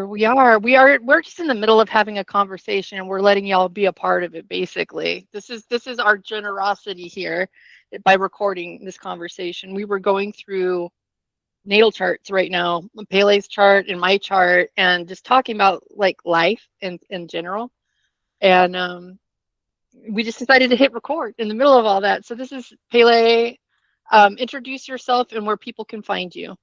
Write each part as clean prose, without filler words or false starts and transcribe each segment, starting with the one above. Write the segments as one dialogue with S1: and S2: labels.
S1: Here we are. We're just in the middle of having a conversation and we're letting y'all be a part of it basically. This is our generosity here by recording this conversation. We were going through natal charts right now, Pele's chart and my chart, and just talking about like life in general. And we just decided to hit record in the middle of all that. So this is Pele. Introduce yourself and where people can find you.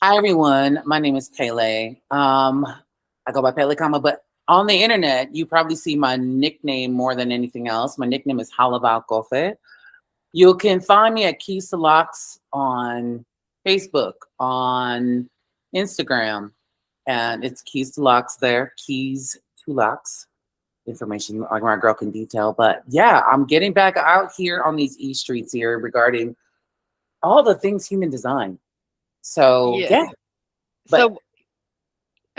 S2: Hi everyone, my name is Pele. I go by Pele Kama, but on the internet, you probably see my nickname more than anything else. My nickname is Halaval Kofe. You can find me at Keys to Locks on Facebook, on Instagram, and it's Keys to Locks there, Keys to Locks. Information like my girl can detail. But yeah, I'm getting back out here on these streets here regarding all the things human design. So yeah.
S1: So,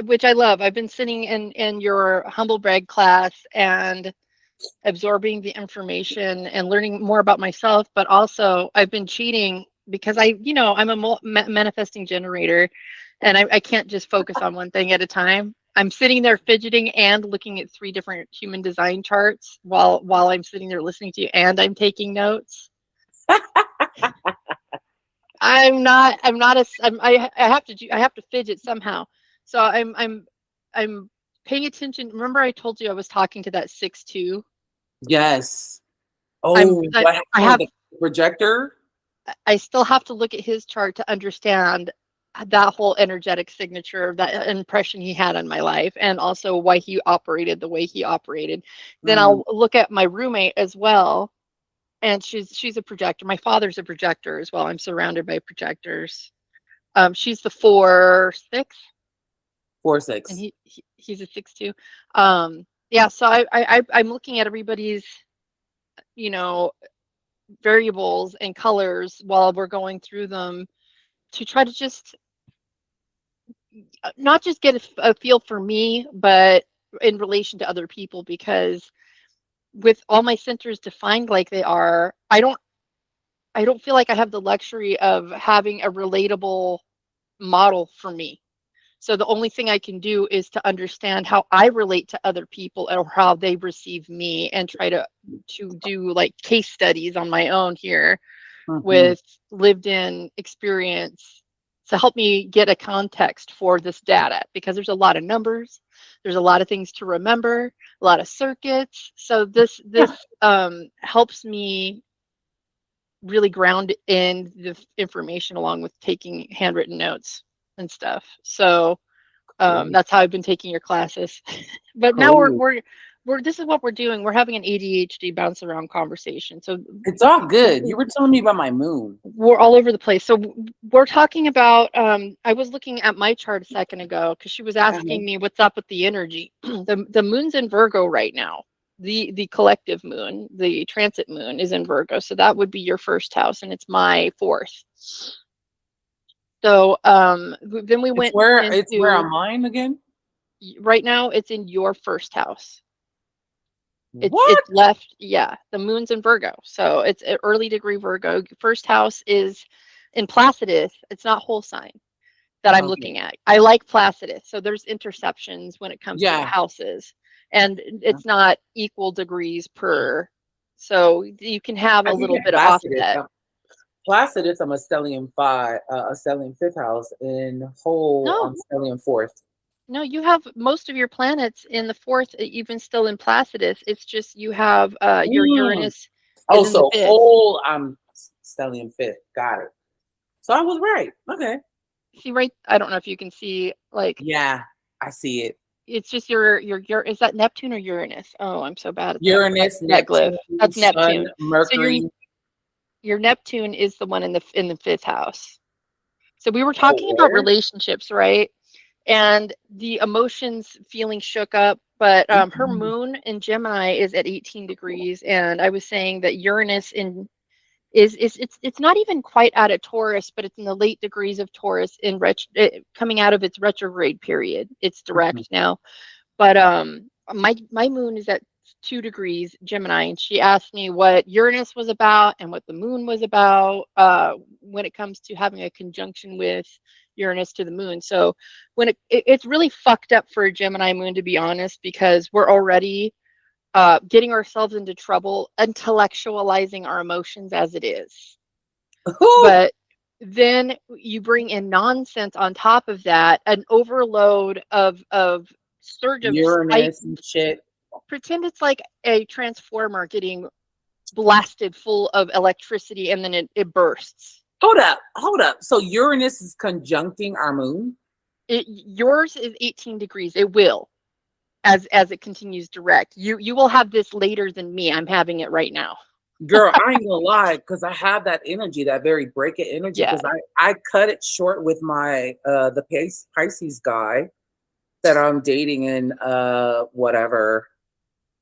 S1: which I love. I've been sitting in your humble brag class and absorbing the information and learning more about myself, but also I've been cheating because I'm a manifesting generator and I can't just focus on one thing at a time. I'm sitting there fidgeting and looking at 3 different human design charts while I'm sitting there listening to you, and I'm taking notes. I have to fidget somehow. So I'm paying attention. Remember I told you I was talking to that 6-2?
S2: Yes. Oh, I have the projector.
S1: I still have to look at his chart to understand that whole energetic signature, that impression he had on my life, and also why he operated the way he operated. Then I'll look at my roommate as well. And she's a projector. My father's a projector as well. I'm surrounded by projectors. She's the 4-6.
S2: 4-6.
S1: And he's a 6-2. Yeah. So I'm looking at everybody's, variables and colors while we're going through them to try to just not just get a feel for me, but in relation to other people, because with all my centers defined like they are, I don't feel like I have the luxury of having a relatable model for me. So the only thing I can do is to understand how I relate to other people or how they receive me, and try to do like case studies on my own here with lived in experience to help me get a context for this data, because there's a lot of numbers, there's a lot of things to remember, a lot of circuits. So this helps me really ground in the information along with taking handwritten notes and stuff. So that's how I've been taking your classes. But now we're this is what we're doing. We're having an ADHD bounce around conversation. So
S2: it's all good. You were telling me about my moon.
S1: We're all over the place. So we're talking about, I was looking at my chart a second ago because she was asking me what's up with the energy. The moon's in Virgo right now. The collective moon, the transit moon is in Virgo. So that would be your first house, and it's my 4th. So then we went
S2: it's where on mine again?
S1: Right now it's in your first house. It's left, yeah. The moon's in Virgo, so it's an early degree Virgo. First house is in Placidus. It's not whole sign that I'm looking at. I like Placidus, so there's interceptions when it comes to the houses, and it's not equal degrees per. So you can have a little bit of offset.
S2: Placidus, I'm a stellium 5, a stellium 5th house, in whole on stellium 4th.
S1: No, you have most of your planets in the 4th, even still in Placidus. It's just you have your Uranus.
S2: Oh, so whole stellium 5th. Got it. So I was right. Okay.
S1: See, right? I don't know if you can see, like.
S2: Yeah, I see it.
S1: It's just your is that Neptune or Uranus? Oh, I'm so bad at
S2: Uranus,
S1: that glyph. That's Neptune.
S2: Sun, Mercury.
S1: So your Neptune is the one in the 5th house. So we were talking about relationships, right? And the emotions feeling shook up, but her moon in Gemini is at 18 degrees, and I was saying that Uranus it's not even quite out of Taurus, but it's in the late degrees of Taurus coming out of its retrograde period. It's direct now, but my moon is at 2 degrees Gemini, and she asked me what Uranus was about and what the moon was about when it comes to having a conjunction with Uranus to the moon. So when it's really fucked up for a Gemini moon, to be honest, because we're already getting ourselves into trouble intellectualizing our emotions as it is.
S2: Whew,
S1: But then you bring in nonsense on top of that, an overload of surge of spike.
S2: Uranus and shit.
S1: Pretend it's like a transformer getting blasted full of electricity and then it bursts.
S2: Hold up. So Uranus is conjuncting our moon?
S1: Yours is 18 degrees. It will, as it continues direct. You will have this later than me. I'm having it right now.
S2: Girl, I ain't gonna lie, because I have that energy, that very break it energy,
S1: Yeah.
S2: because I cut it short with my the Pisces guy that I'm dating and whatever,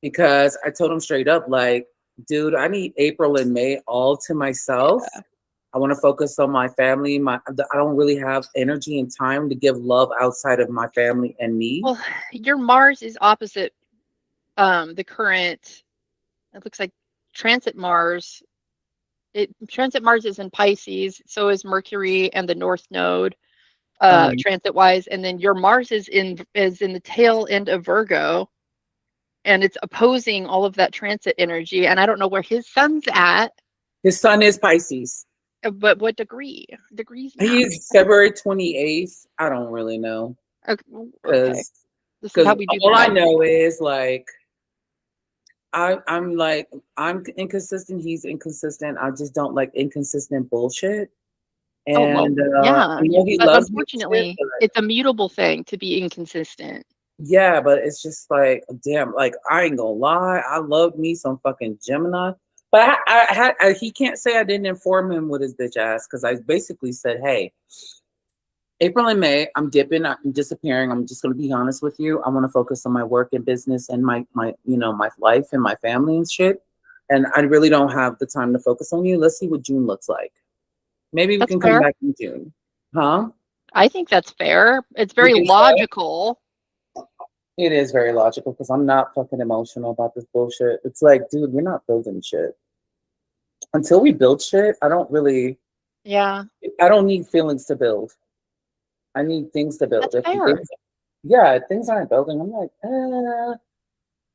S2: because I told him straight up, like, dude, I need April and May all to myself.
S1: Yeah.
S2: I want to focus on my family. I don't really have energy and time to give love outside of my family and me.
S1: Well, your Mars is opposite the current. It looks like transit Mars. Transit Mars is in Pisces, so is Mercury and the North Node,
S2: Um,
S1: transit wise, and then your Mars is in the tail end of Virgo, and it's opposing all of that transit energy. And I don't know where his sun's at,
S2: his son is Pisces.
S1: but what degrees matter.
S2: He's February 28th. I don't really know,
S1: Okay, okay.
S2: because
S1: This is how we do
S2: all I
S1: math.
S2: know is like I'm inconsistent. He's inconsistent. I just don't like inconsistent bullshit.
S1: Oh well,
S2: And
S1: yeah.
S2: I know he
S1: But
S2: loves me and shit,
S1: unfortunately,
S2: but
S1: it's a mutable thing to be inconsistent.
S2: yeah, but it's just like, damn, like I ain't gonna lie, I love me some fucking Gemini. But he can't say I didn't inform him with his bitch ass, because I basically said, hey, April and May, I'm dipping, I'm disappearing. I'm just gonna be honest with you. I want to focus on my work and business and my my life and my family and shit. And I really don't have the time to focus on you. Let's see what June looks like. Maybe we
S1: That's
S2: can come
S1: fair.
S2: back in June. Huh?
S1: I think that's fair. It's
S2: You
S1: very
S2: think so?
S1: logical.
S2: It is very logical, because I'm not fucking emotional about this bullshit. It's like, dude, we're not building shit. Until we build shit,
S1: Yeah,
S2: I don't need feelings to build. I need things to build.
S1: that's
S2: If
S1: fair.
S2: things, yeah, things aren't building, I'm like,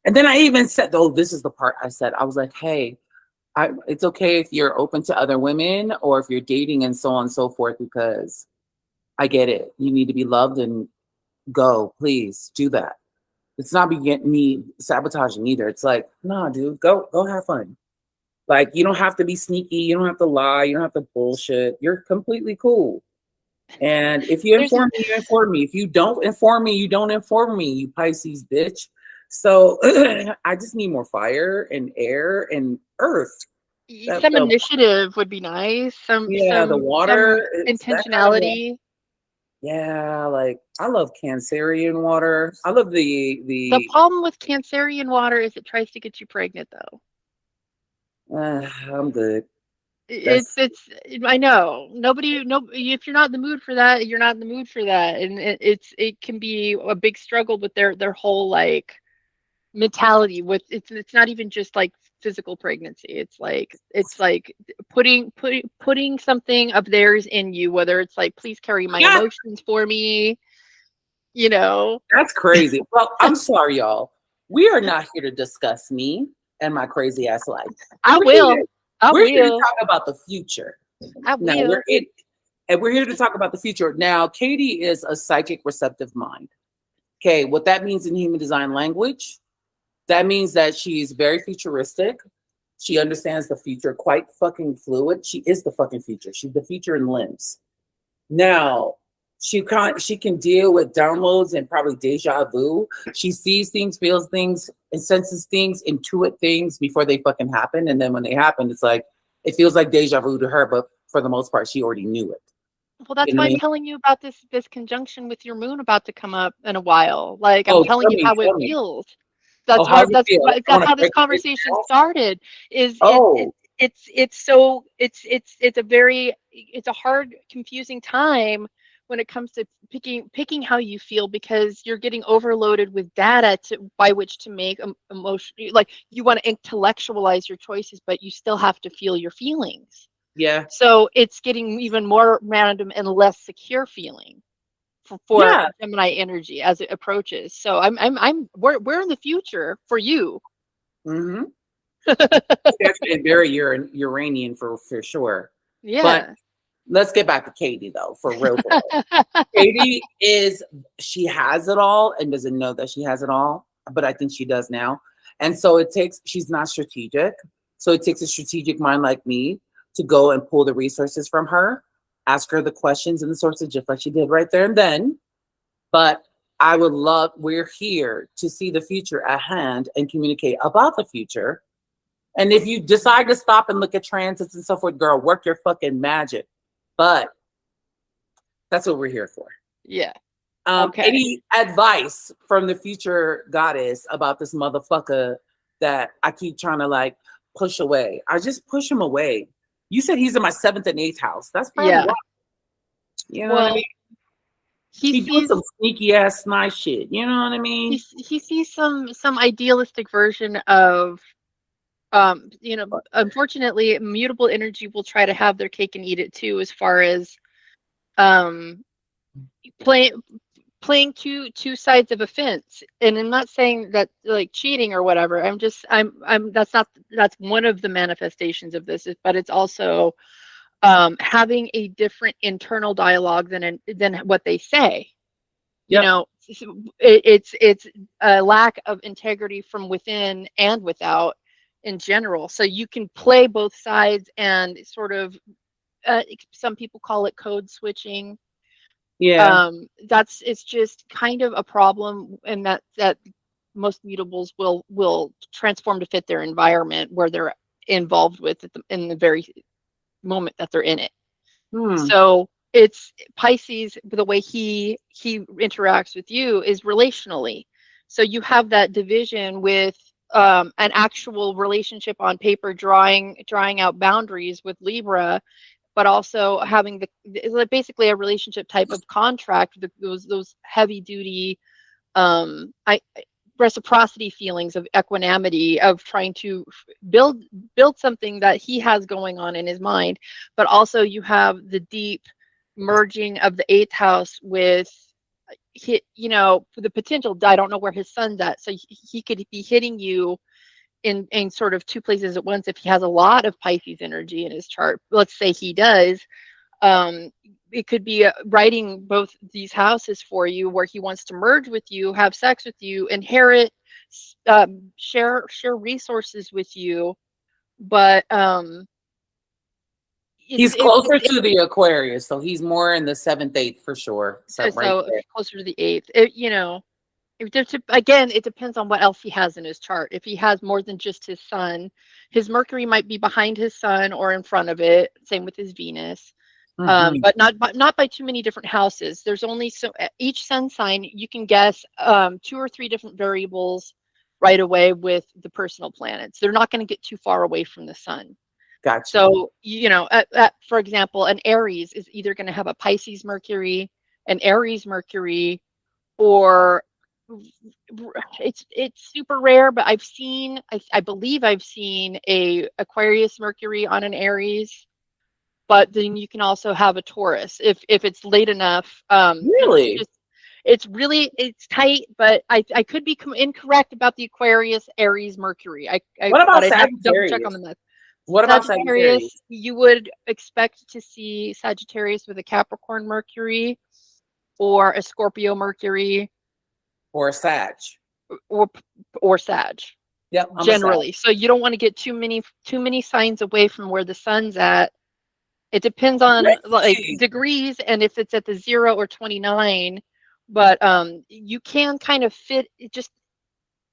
S2: And then I even said, though, this is the part I said, I was like, hey, it's okay if you're open to other women or if you're dating and so on and so forth, because I get it. You need to be loved, and go, please do that. It's not me sabotaging either. It's like, nah, dude, go have fun. Like, you don't have to be sneaky. You don't have to lie. You don't have to bullshit. You're completely cool. And if you
S1: There's
S2: inform me, you inform me. If you don't inform me, you don't inform me, you Pisces bitch. So I just need more fire and air and earth. That
S1: some
S2: the
S1: initiative would be nice. Some
S2: Yeah, the
S1: some
S2: water,
S1: some
S2: it's that kind of water.
S1: intentionality.
S2: Yeah, like I love Cancerian water. I love
S1: The
S2: the
S1: problem with Cancerian water is it tries to get you pregnant, though.
S2: I'm good.
S1: It's
S2: That's
S1: it's I know nobody no if you're not in the mood for that, you're not in the mood for that, and it can be a big struggle with their whole like mentality with it's not even just like physical pregnancy. It's like putting something of theirs in you, whether it's like please carry my
S2: yeah,
S1: emotions for me, you know.
S2: that's crazy. Well, I'm sorry, y'all. We are not here to discuss me and my crazy ass life.
S1: I
S2: We're here
S1: will.
S2: to,
S1: I
S2: we're here to
S1: will.
S2: talk about the future.
S1: I
S2: Now
S1: will.
S2: we're here to talk about the future. Now, Katie is a psychic receptive mind. Okay, what that means in human design language, that means that she's very futuristic. She understands the future quite fucking fluid. She is the fucking future. She's the future in limbs. Now, she can deal with downloads and probably deja vu. She sees things, feels things, and senses things, intuit things before they fucking happen. And then when they happen, it's like it feels like deja vu to her, but for the most part, she already knew it.
S1: Well,
S2: You
S1: that's
S2: know
S1: why
S2: what I
S1: I'm
S2: mean?
S1: telling you about this conjunction with your moon about to come up in a while. Like I'm
S2: Oh,
S1: telling you how it
S2: tell me.
S1: feels.
S2: Oh,
S1: That's why
S2: how's it
S1: that's
S2: feel?
S1: why
S2: I want
S1: that's
S2: to
S1: how this
S2: break
S1: conversation
S2: it.
S1: started. Is
S2: Oh,
S1: it's so it's a very it's a hard confusing time when it comes to picking how you feel, because you're getting overloaded with data by which to make emotion, like you want to intellectualize your choices, but you still have to feel your feelings.
S2: Yeah.
S1: So it's getting even more random and less secure feeling for
S2: Yeah.
S1: Gemini energy as it approaches. So we're in the future for you.
S2: Mm-hmm. That's very Uranian for sure. But
S1: Yeah.
S2: let's get back to Katie though, for real. Katie she has it all and doesn't know that she has it all, but I think she does now. And so she's not strategic. So it takes a strategic mind like me to go and pull the resources from her, ask her the questions and the sources, just like she did right there and then. But we're here to see the future at hand and communicate about the future. And if you decide to stop and look at transits and so forth, girl, work your fucking magic. But that's what we're here for.
S1: Yeah. Okay.
S2: Any advice from the future goddess about this motherfucker that I keep trying to like push away? I just push him away. You said he's in my 7th and 8th house. That's probably
S1: Yeah.
S2: why. You know what I
S1: Well,
S2: mean?
S1: he
S2: He doing
S1: sees
S2: some sneaky ass nice shit. You know what I mean?
S1: he sees some idealistic version of unfortunately mutable energy will try to have their cake and eat it too, as far as um playing two sides of a fence. And I'm not saying that like cheating or whatever. I'm that's one of the manifestations of this, but it's also having a different internal dialogue than what they say. You
S2: Yep.
S1: know, it's a lack of integrity from within and without in general. So you can play both sides and sort of some people call it code switching.
S2: Yeah.
S1: It's just kind of a problem, and that most mutables will transform to fit their environment where they're involved with in the very moment that they're in it.
S2: Hmm.
S1: So it's Pisces, the way he interacts with you is relationally. So you have that division with an actual relationship on paper, drawing out boundaries with Libra, but also having it's like basically a relationship type of contract, those heavy duty I reciprocity feelings of equanimity, of trying to build something that he has going on in his mind. But also you have the deep merging of the 8th house with the potential. I don't know where his son's at, so he could be hitting you in sort of two places at once if he has a lot of Pisces energy in his chart. Let's say he does. um it could be writing both these houses for you, where he wants to merge with you, have sex with you, inherit, share resources with you. But
S2: He's closer to the Aquarius, so he's more in the 7th, 8th for sure. So right
S1: so
S2: there.
S1: closer to the 8th. Again, it depends on what else he has in his chart. If he has more than just his sun, his Mercury might be behind his sun or in front of it. Same with his Venus.
S2: Mm-hmm.
S1: But not by too many different houses. There's only each sun sign you can guess 2 or 3 different variables right away with the personal planets. They're not going to get too far away from the sun.
S2: Gotcha.
S1: So for example, an Aries is either going to have a Pisces Mercury, an Aries Mercury, or it's super rare, but I believe I've seen a Aquarius Mercury on an Aries. But then you can also have a Taurus if it's late enough.
S2: Really?
S1: It's tight, but I could be incorrect about the Aquarius, Aries, Mercury.
S2: What
S1: But
S2: about
S1: I'd have to double check on
S2: Sagittarius?
S1: the map.
S2: What about
S1: Sagittarius,
S2: Sagittarius
S1: you would expect to see Sagittarius with a Capricorn Mercury or a Scorpio Mercury
S2: or Sag?
S1: or or Sag
S2: Yep, I'm a Sag.
S1: generally. So you don't want to get too many signs away from where the sun's at. It depends on like
S2: Really?
S1: degrees and if it's at the 0 or 29, but you can kind of fit just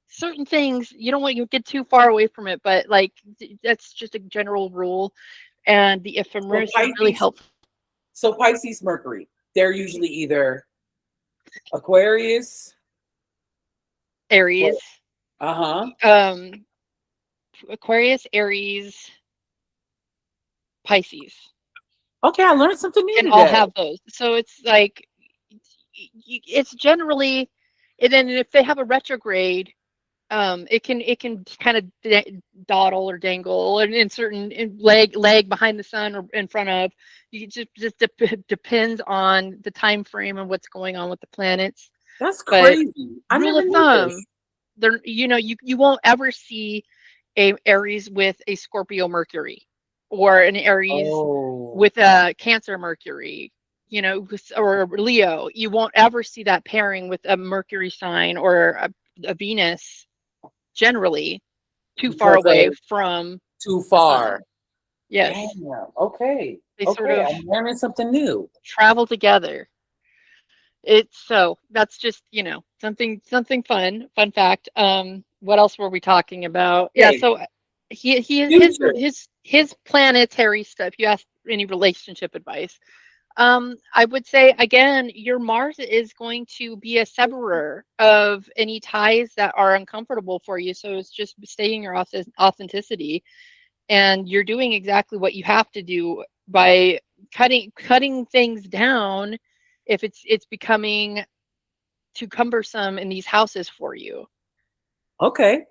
S1: certain things. You don't want to get too far away from it, but like that's just a general rule. And the
S2: So
S1: ephemeris is really
S2: Pisces,
S1: helpful.
S2: so Pisces Mercury, they're usually either Aquarius or
S1: Aries,
S2: uh-huh.
S1: um, Aquarius, Aries, Pisces.
S2: Okay, I learned something new
S1: can all
S2: today.
S1: have those. So it's like it's generally, and then if they have a retrograde, it can kind of dawdle or dangle and in certain leg behind the sun or in front of you. Just depends on the time frame and what's going on with the planets.
S2: That's
S1: But
S2: crazy. I
S1: rule
S2: never
S1: of
S2: knew
S1: thumb,
S2: this.
S1: there, you won't ever see a Aries with a Scorpio Mercury, or an Aries
S2: Oh,
S1: with a Cancer Mercury, or Leo. You won't ever see that pairing with a Mercury sign or a Venus, generally too far
S2: because
S1: away
S2: of
S1: from
S2: too
S1: the
S2: far.
S1: sun. Yes,
S2: Damn. Okay.
S1: they sort
S2: Okay.
S1: of
S2: I'm learning something new.
S1: travel together. It's so that's just, something fun fact. What else were we talking about? Yeah,
S2: Okay.
S1: so he
S2: Future.
S1: his planetary stuff. You asked any relationship advice. I would say again, your Mars is going to be a severer of any ties that are uncomfortable for you. So it's just staying your authenticity, and you're doing exactly what you have to do by cutting things down if it's becoming too cumbersome in these houses for you.
S2: Okay.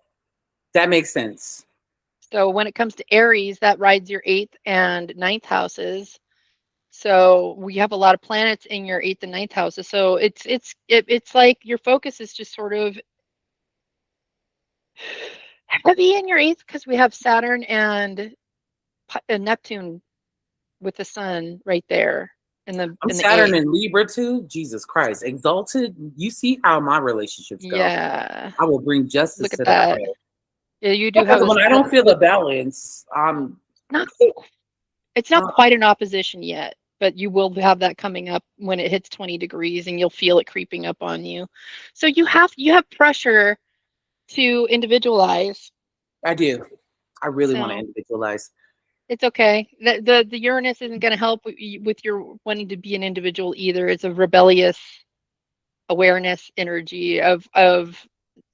S2: That makes sense.
S1: So when it comes to Aries, that rides your eighth and ninth houses. So we have a lot of planets in your eighth and ninth houses. So it's like your focus is just sort of heavy in your eighth because we have Saturn and Neptune with the sun right there
S2: I'm
S1: in the
S2: Saturn
S1: eighth.
S2: and Libra too. Jesus Christ. Exalted. You see how my relationships go.
S1: Yeah,
S2: I will bring justice
S1: look at
S2: to that
S1: that.
S2: way.
S1: Yeah, you do have
S2: Because
S1: a
S2: when I don't feel the balance,
S1: not it's not quite an opposition yet, but you will have that coming up when it hits 20 degrees and you'll feel it creeping up on you. So you have pressure to individualize.
S2: I do. I really want to
S1: So
S2: individualize.
S1: it's okay. The Uranus isn't going to help with your wanting to be an individual either. It's a rebellious awareness energy of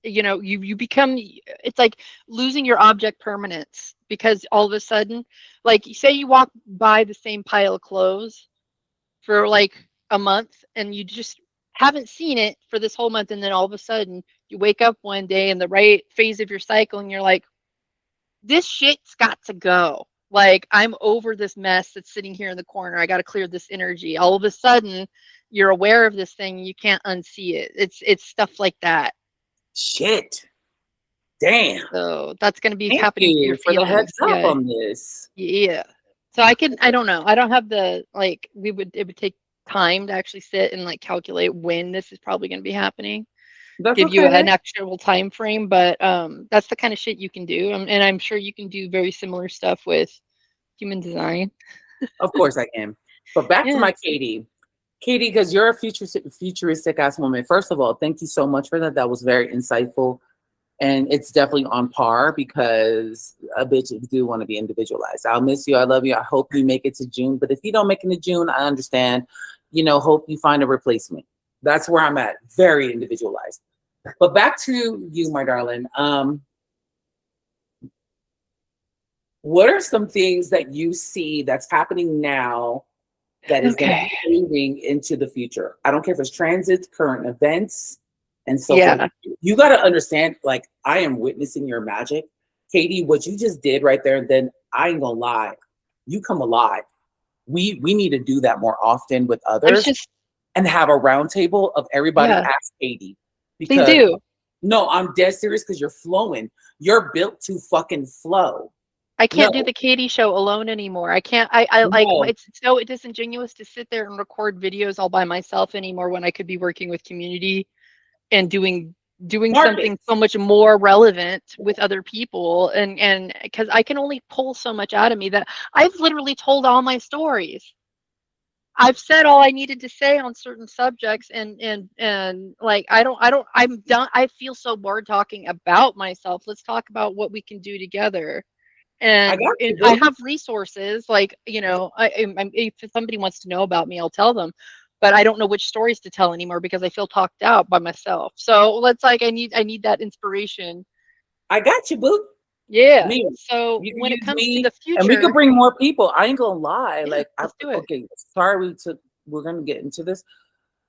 S1: you become, it's like losing your object permanence, because all of a sudden, like say you walk by the same pile of clothes for like a month and you just haven't seen it for this whole month, and then all of a sudden you wake up one day in the right phase of your cycle and you're like, this shit's got to go. Like, I'm over this mess that's sitting here in the corner. I got to clear this energy. All of a sudden, you're aware of this thing. You can't unsee it. It's stuff like that.
S2: Shit. Damn.
S1: So that's going to be
S2: Thank
S1: happening to your
S2: you for the
S1: feelings.
S2: heads up
S1: Yeah,
S2: on this.
S1: yeah. So I don't know. I don't have the like. It would take time to actually sit and like calculate when this is probably going to be happening.
S2: That's
S1: Give you
S2: okay.
S1: an actual time frame, but that's the kind of shit you can do, and I'm sure you can do very similar stuff with human design.
S2: Of course I can. But back to
S1: Yeah.
S2: my Katie. Katie, because you're a futuristic ass woman. First of all, thank you so much for that. That was very insightful. And it's definitely on par because a bitch do want to be individualized. I'll miss you. I love you. I hope you make it to June. But if you don't make it to June, I understand. Hope you find a replacement. That's where I'm at. Very individualized. But back to you, my darling. What are some things that you see that's happening now that is going to
S1: Okay.
S2: be moving into the future? I don't care if it's transits, current events, and so forth.
S1: Yeah.
S2: You got to understand, like, I am witnessing your magic. Katie, what you just did right there, and then I ain't gonna lie, you come alive. We need to do that more often with
S1: There's
S2: others
S1: just
S2: and have a round table of everybody
S1: yeah,
S2: ask Katie.
S1: please
S2: Because
S1: do.
S2: no, I'm dead serious because you're flowing. You're built to fucking flow.
S1: I can't do
S2: No,
S1: the Katie show alone anymore. I can't. I like
S2: no,
S1: it's so disingenuous to sit there and record videos all by myself anymore when I could be working with community and doing
S2: market.
S1: something so much more relevant with other people, and because I can only pull so much out of me that I've literally told all my stories. I've said all I needed to say on certain subjects, and like I'm done. I feel so bored talking about myself. Let's talk about what we can do together.
S2: I
S1: And,
S2: got you,
S1: and I
S2: boo.
S1: have resources, like, if somebody wants to know about me, I'll tell them, but I don't know which stories to tell anymore because I feel talked out by myself. So let's like I need that inspiration.
S2: I got you, boo.
S1: Yeah.
S2: Me.
S1: So
S2: You can
S1: when it
S2: use
S1: comes to
S2: me,
S1: the
S2: and we could
S1: future,
S2: bring more people. I ain't gonna lie.
S1: yeah,
S2: Like,
S1: let's do it.
S2: okay, sorry we're gonna get into this,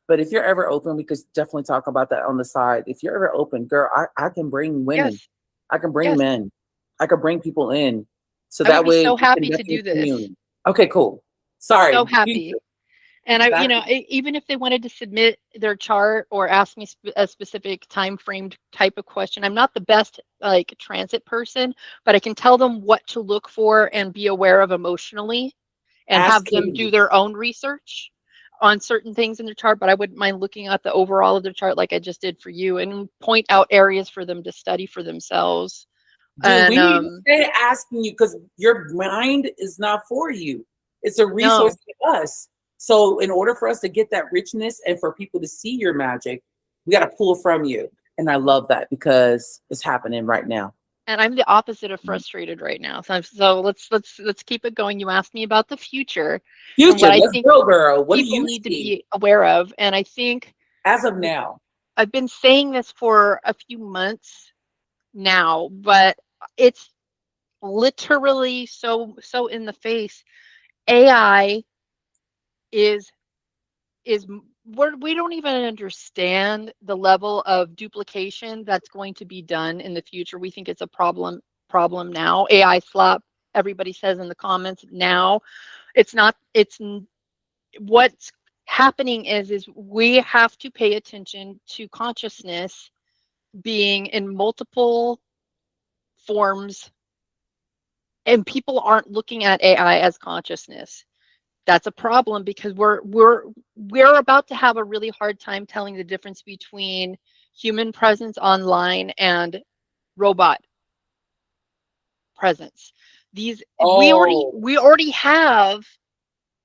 S2: but if you're ever open, we could definitely talk about that on the side. If you're ever open, girl, I can bring women,
S1: Yes.
S2: I can bring
S1: Yes.
S2: men, I could bring people in, so
S1: I would
S2: that
S1: be
S2: way
S1: so
S2: we can
S1: happy to
S2: definitely
S1: do this.
S2: commune. Okay, cool.
S1: So
S2: Sorry,
S1: happy.
S2: future.
S1: And I,
S2: Back.
S1: even if they wanted to submit their chart or ask me a specific time framed type of question, I'm not the best like transit person, but I can tell them what to look for and be aware of emotionally and
S2: Ask
S1: have them do
S2: Katie.
S1: their own research on certain things in their chart. But I wouldn't mind looking at the overall of their chart like I just did for you and point out areas for them to study for themselves.
S2: Dude,
S1: And
S2: we need to stay asking you because your mind is not for you. It's a resource
S1: no,
S2: to us. So, in order for us to get that richness and for people to see your magic, we got to pull from you. And I love that because it's happening right now.
S1: and I'm the opposite of frustrated right now. So let's keep it going. You asked me about the future and what
S2: Future,
S1: I
S2: let's
S1: think
S2: go, girl. What do
S1: people
S2: you
S1: need to
S2: see
S1: be aware of. And I think
S2: as of now?
S1: I've been saying this for a few months now, but it's literally so in the face. AI is is we don't even understand the level of duplication that's going to be done in the future. We think it's a problem now. AI slop, everybody says in the comments now. It's not. What's happening is we have to pay attention to consciousness being in multiple forms, and people aren't looking at AI as consciousness. That's a problem because we're about to have a really hard time telling the difference between human presence online and robot presence. These
S2: Oh,
S1: we already have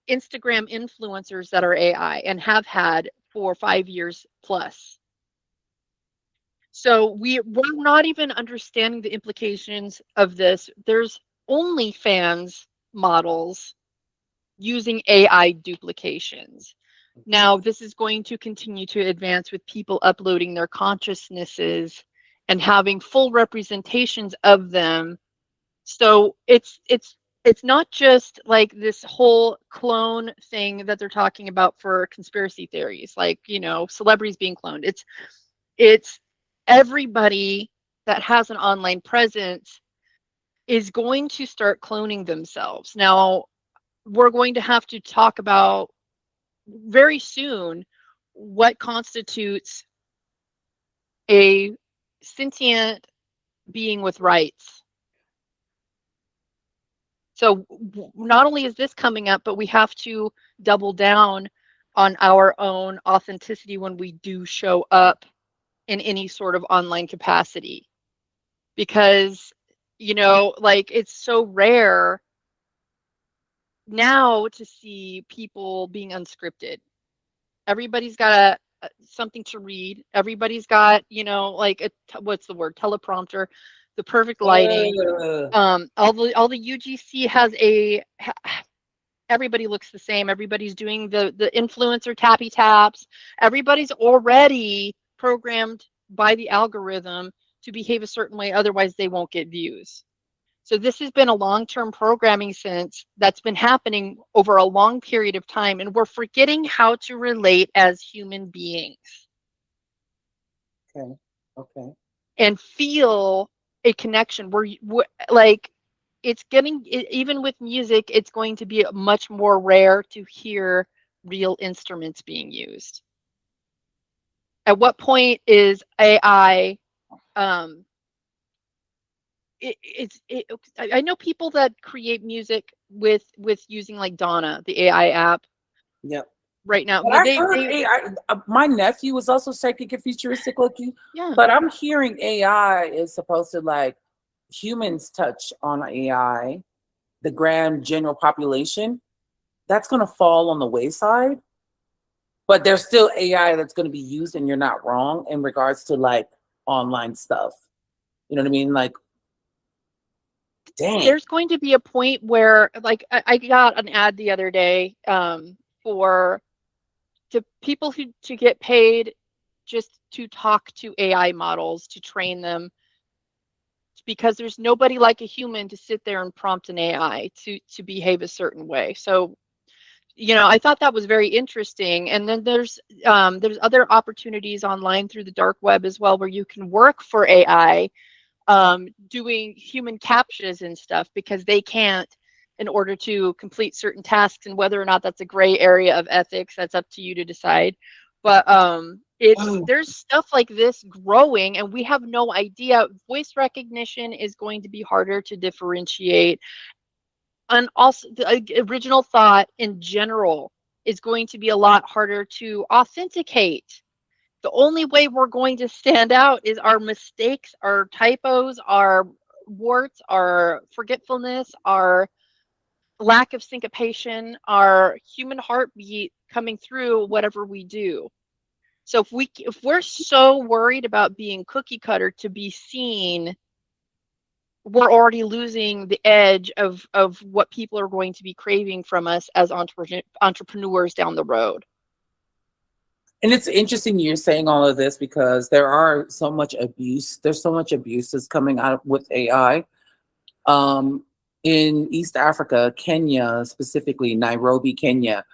S1: Instagram influencers that are AI and have had for 5 years plus. So we're not even understanding the implications of this. There's OnlyFans models using AI duplications. Now, this is going to continue to advance with people uploading their consciousnesses and having full representations of them. So it's not just like this whole clone thing that they're talking about for conspiracy theories, like, celebrities being cloned. It's everybody that has an online presence is going to start cloning themselves. Now, we're going to have to talk about very soon what constitutes a sentient being with rights. So not only is this coming up, but we have to double down on our own authenticity when we do show up in any sort of online capacity. Because, like it's so rare now to see people being unscripted. Everybody's got something to read. Everybody's got, like what's the word? Teleprompter, the perfect lighting.
S2: uh,
S1: All the UGC has everybody looks the same. Everybody's doing the influencer tappy taps. Everybody's already programmed by the algorithm to behave a certain way, otherwise they won't get views. So this has been a long-term programming sense that's been happening over a long period of time, and we're forgetting how to relate as human beings
S2: okay, okay.
S1: and feel a connection. Like it's even with music, it's going to be much more rare to hear real instruments being used. At what point is AI? Um, I know people that create music with using like Donna, the AI app,
S2: Yep.
S1: right now.
S2: But
S1: Well,
S2: I heard
S1: they
S2: AI. My nephew was also psychic and futuristic like you,
S1: yeah.
S2: but I'm hearing AI is supposed to like humans touch on AI, the grand general population. That's going to fall on the wayside, but there's still AI that's going to be used, and you're not wrong in regards to like online stuff. You know what I mean? Like, dang.
S1: There's going to be a point where, like, I got an ad the other day, for to people who to get paid just to talk to AI models to train them because there's nobody like a human to sit there and prompt an AI to behave a certain way. So, I thought that was very interesting. And then there's other opportunities online through the dark web as well, where you can work for AI, doing human captchas and stuff, because they can't, in order to complete certain tasks. And whether or not that's a gray area of ethics, that's up to you to decide. But there's stuff like this growing, and we have no idea. Voice recognition is going to be harder to differentiate, and also the original thought in general is going to be a lot harder to authenticate. The only way we're going to stand out is our mistakes, our typos, our warts, our forgetfulness, our lack of syncopation, our human heartbeat coming through whatever we do. So if we're so worried about being cookie cutter to be seen, we're already losing the edge of what people are going to be craving from us as entrepreneurs down the road.
S2: And it's interesting you're saying all of this, because there are so much abuse. There's so much abuse that's coming out with AI. In East Africa, Kenya, specifically Nairobi, Kenya,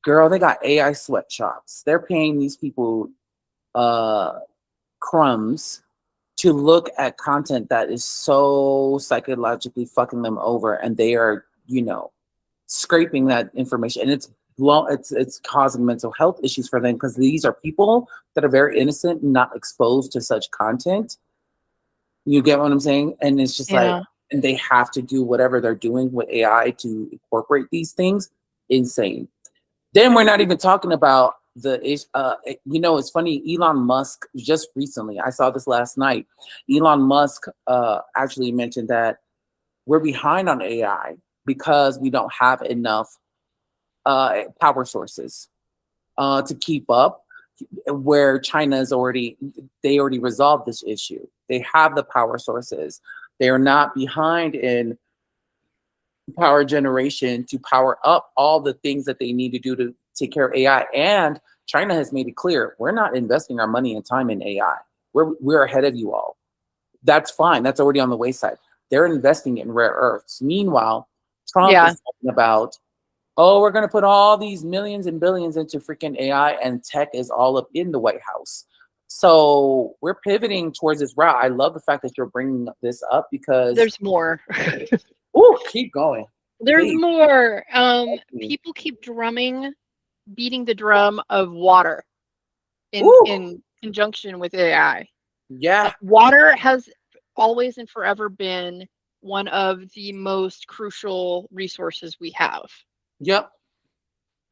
S2: girl, they got AI sweatshops. They're paying these people crumbs to look at content that is so psychologically fucking them over, and they are, scraping that information, and it's causing mental health issues for them, because these are people that are very innocent and not exposed to such content. You get what I'm saying? And it's just like, and they have to do whatever they're doing with AI to incorporate these things. Insane. Then we're not even talking about it's funny, Elon Musk just recently, I saw this last night, Elon Musk actually mentioned that we're behind on AI because we don't have enough power sources to keep up, where China's already resolved this issue. They have the power sources. They are not behind in power generation to power up all the things that they need to do to take care of AI. And China has made it clear, we're not investing our money and time in AI. We're ahead of you all. That's fine. That's already on the wayside. They're investing in rare earths. Meanwhile, Trump is talking about, we're going to put all these millions and billions into freaking AI, and tech is all up in the White House. So we're pivoting towards this route. I love the fact that you're bringing this up, because
S1: there's more.
S2: Oh, keep going.
S1: There's more. People keep beating the drum of water in conjunction with AI.
S2: Yeah.
S1: Water has always and forever been one of the most crucial resources we have.
S2: Yep.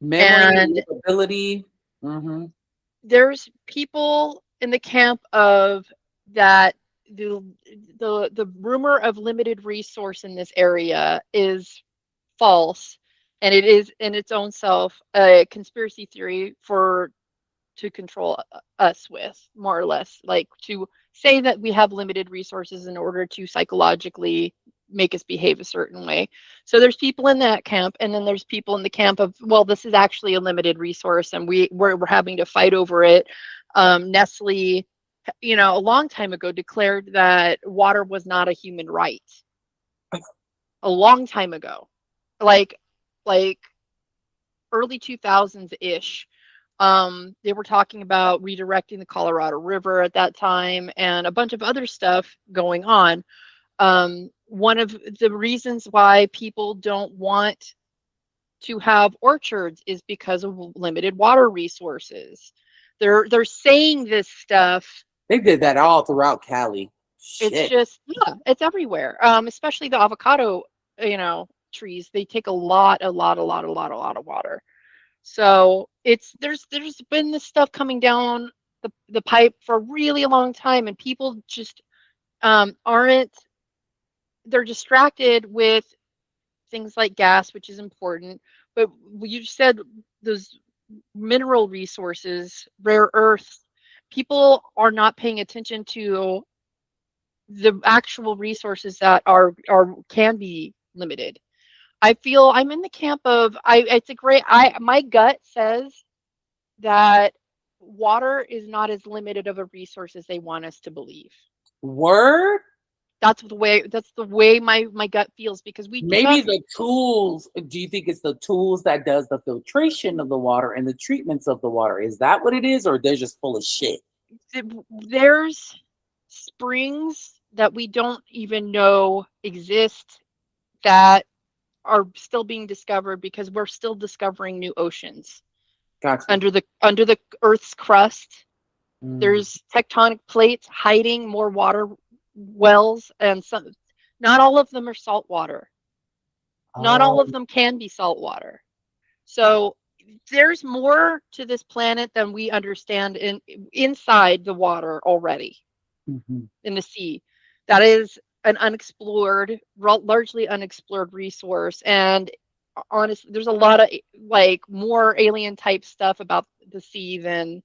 S2: Memory and ability. Mm-hmm.
S1: There's people in the camp of that the rumor of limited resource in this area is false, and it is in its own self a conspiracy theory to control us with, more or less, like to say that we have limited resources in order to psychologically make us behave a certain way. So there's people in that camp, and then there's people in the camp of, well, this is actually a limited resource, and we're having to fight over it. Nestle, a long time ago declared that water was not a human right. A long time ago, like early 2000s ish. They were talking about redirecting the Colorado River at that time, and a bunch of other stuff going on. One of the reasons why people don't want to have orchards is because of limited water resources. They're saying this stuff.
S2: They did that all throughout Cali.
S1: Shit. It's just, it's everywhere. Especially the avocado, trees. They take a lot of water. So there's been this stuff coming down the pipe for a really long time, and people just they're distracted with things like gas, which is important. But you said those mineral resources, rare earths, people are not paying attention to the actual resources that can be limited. I feel I'm in the camp of my gut says that water is not as limited of a resource as they want us to believe.
S2: Word?
S1: That's the way my gut feels, because we
S2: Maybe
S1: just
S2: the tools, do you think it's the tools that does the filtration of the water and the treatments of the water? Is that what it is, or they're just full of shit?
S1: there's springs that we don't even know exist that are still being discovered because we're still discovering new oceans
S2: Gotcha.
S1: under the Earth's crust.
S2: Mm.
S1: There's tectonic plates hiding more water wells, and some, not all of them are salt water. Not all
S2: Oh.
S1: of them can be salt water. So there's more to this planet than we understand inside the water already,
S2: Mhm.
S1: in the sea. That is an unexplored, largely unexplored resource. And honestly, there's a lot of like more alien type stuff about the sea than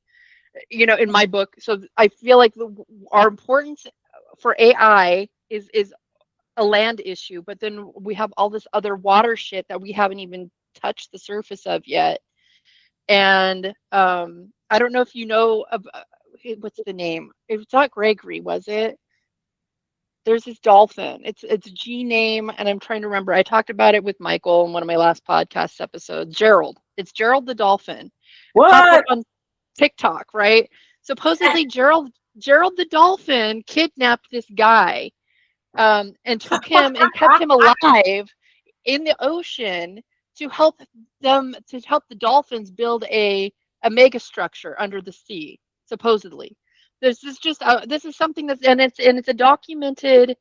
S1: in my book. So I feel like our importance for AI is a land issue, but then we have all this other water shit that we haven't even touched the surface of yet. And I don't know if you know of what's the name? It's not Gregory, was it? There's this dolphin. It's a G name, and I'm trying to remember. I talked about it with Michael in one of my last podcast episodes. Gerald. It's Gerald the dolphin. It popped up
S2: What?
S1: on TikTok, right? Supposedly Gerald the dolphin kidnapped this guy, and took him and kept him alive in the ocean to help the dolphins build a mega structure under the sea, supposedly. This is something it's a documented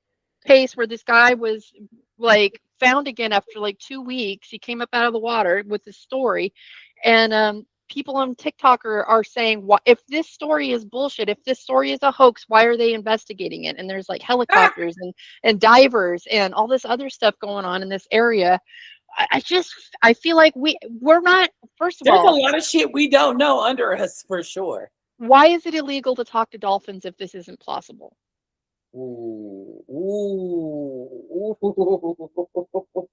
S1: case where this guy was like found again after like 2 weeks. He came up out of the water with this story, and people on TikTok are saying, "What if this story is bullshit? If this story is a hoax, why are they investigating it?" And there's like helicopters and divers and all this other stuff going on in this area. I feel like we're not. First of
S2: There's a
S1: all,
S2: lot of shit we don't know under us for sure.
S1: why is it illegal to talk to dolphins if this isn't plausible?
S2: Ooh, ooh.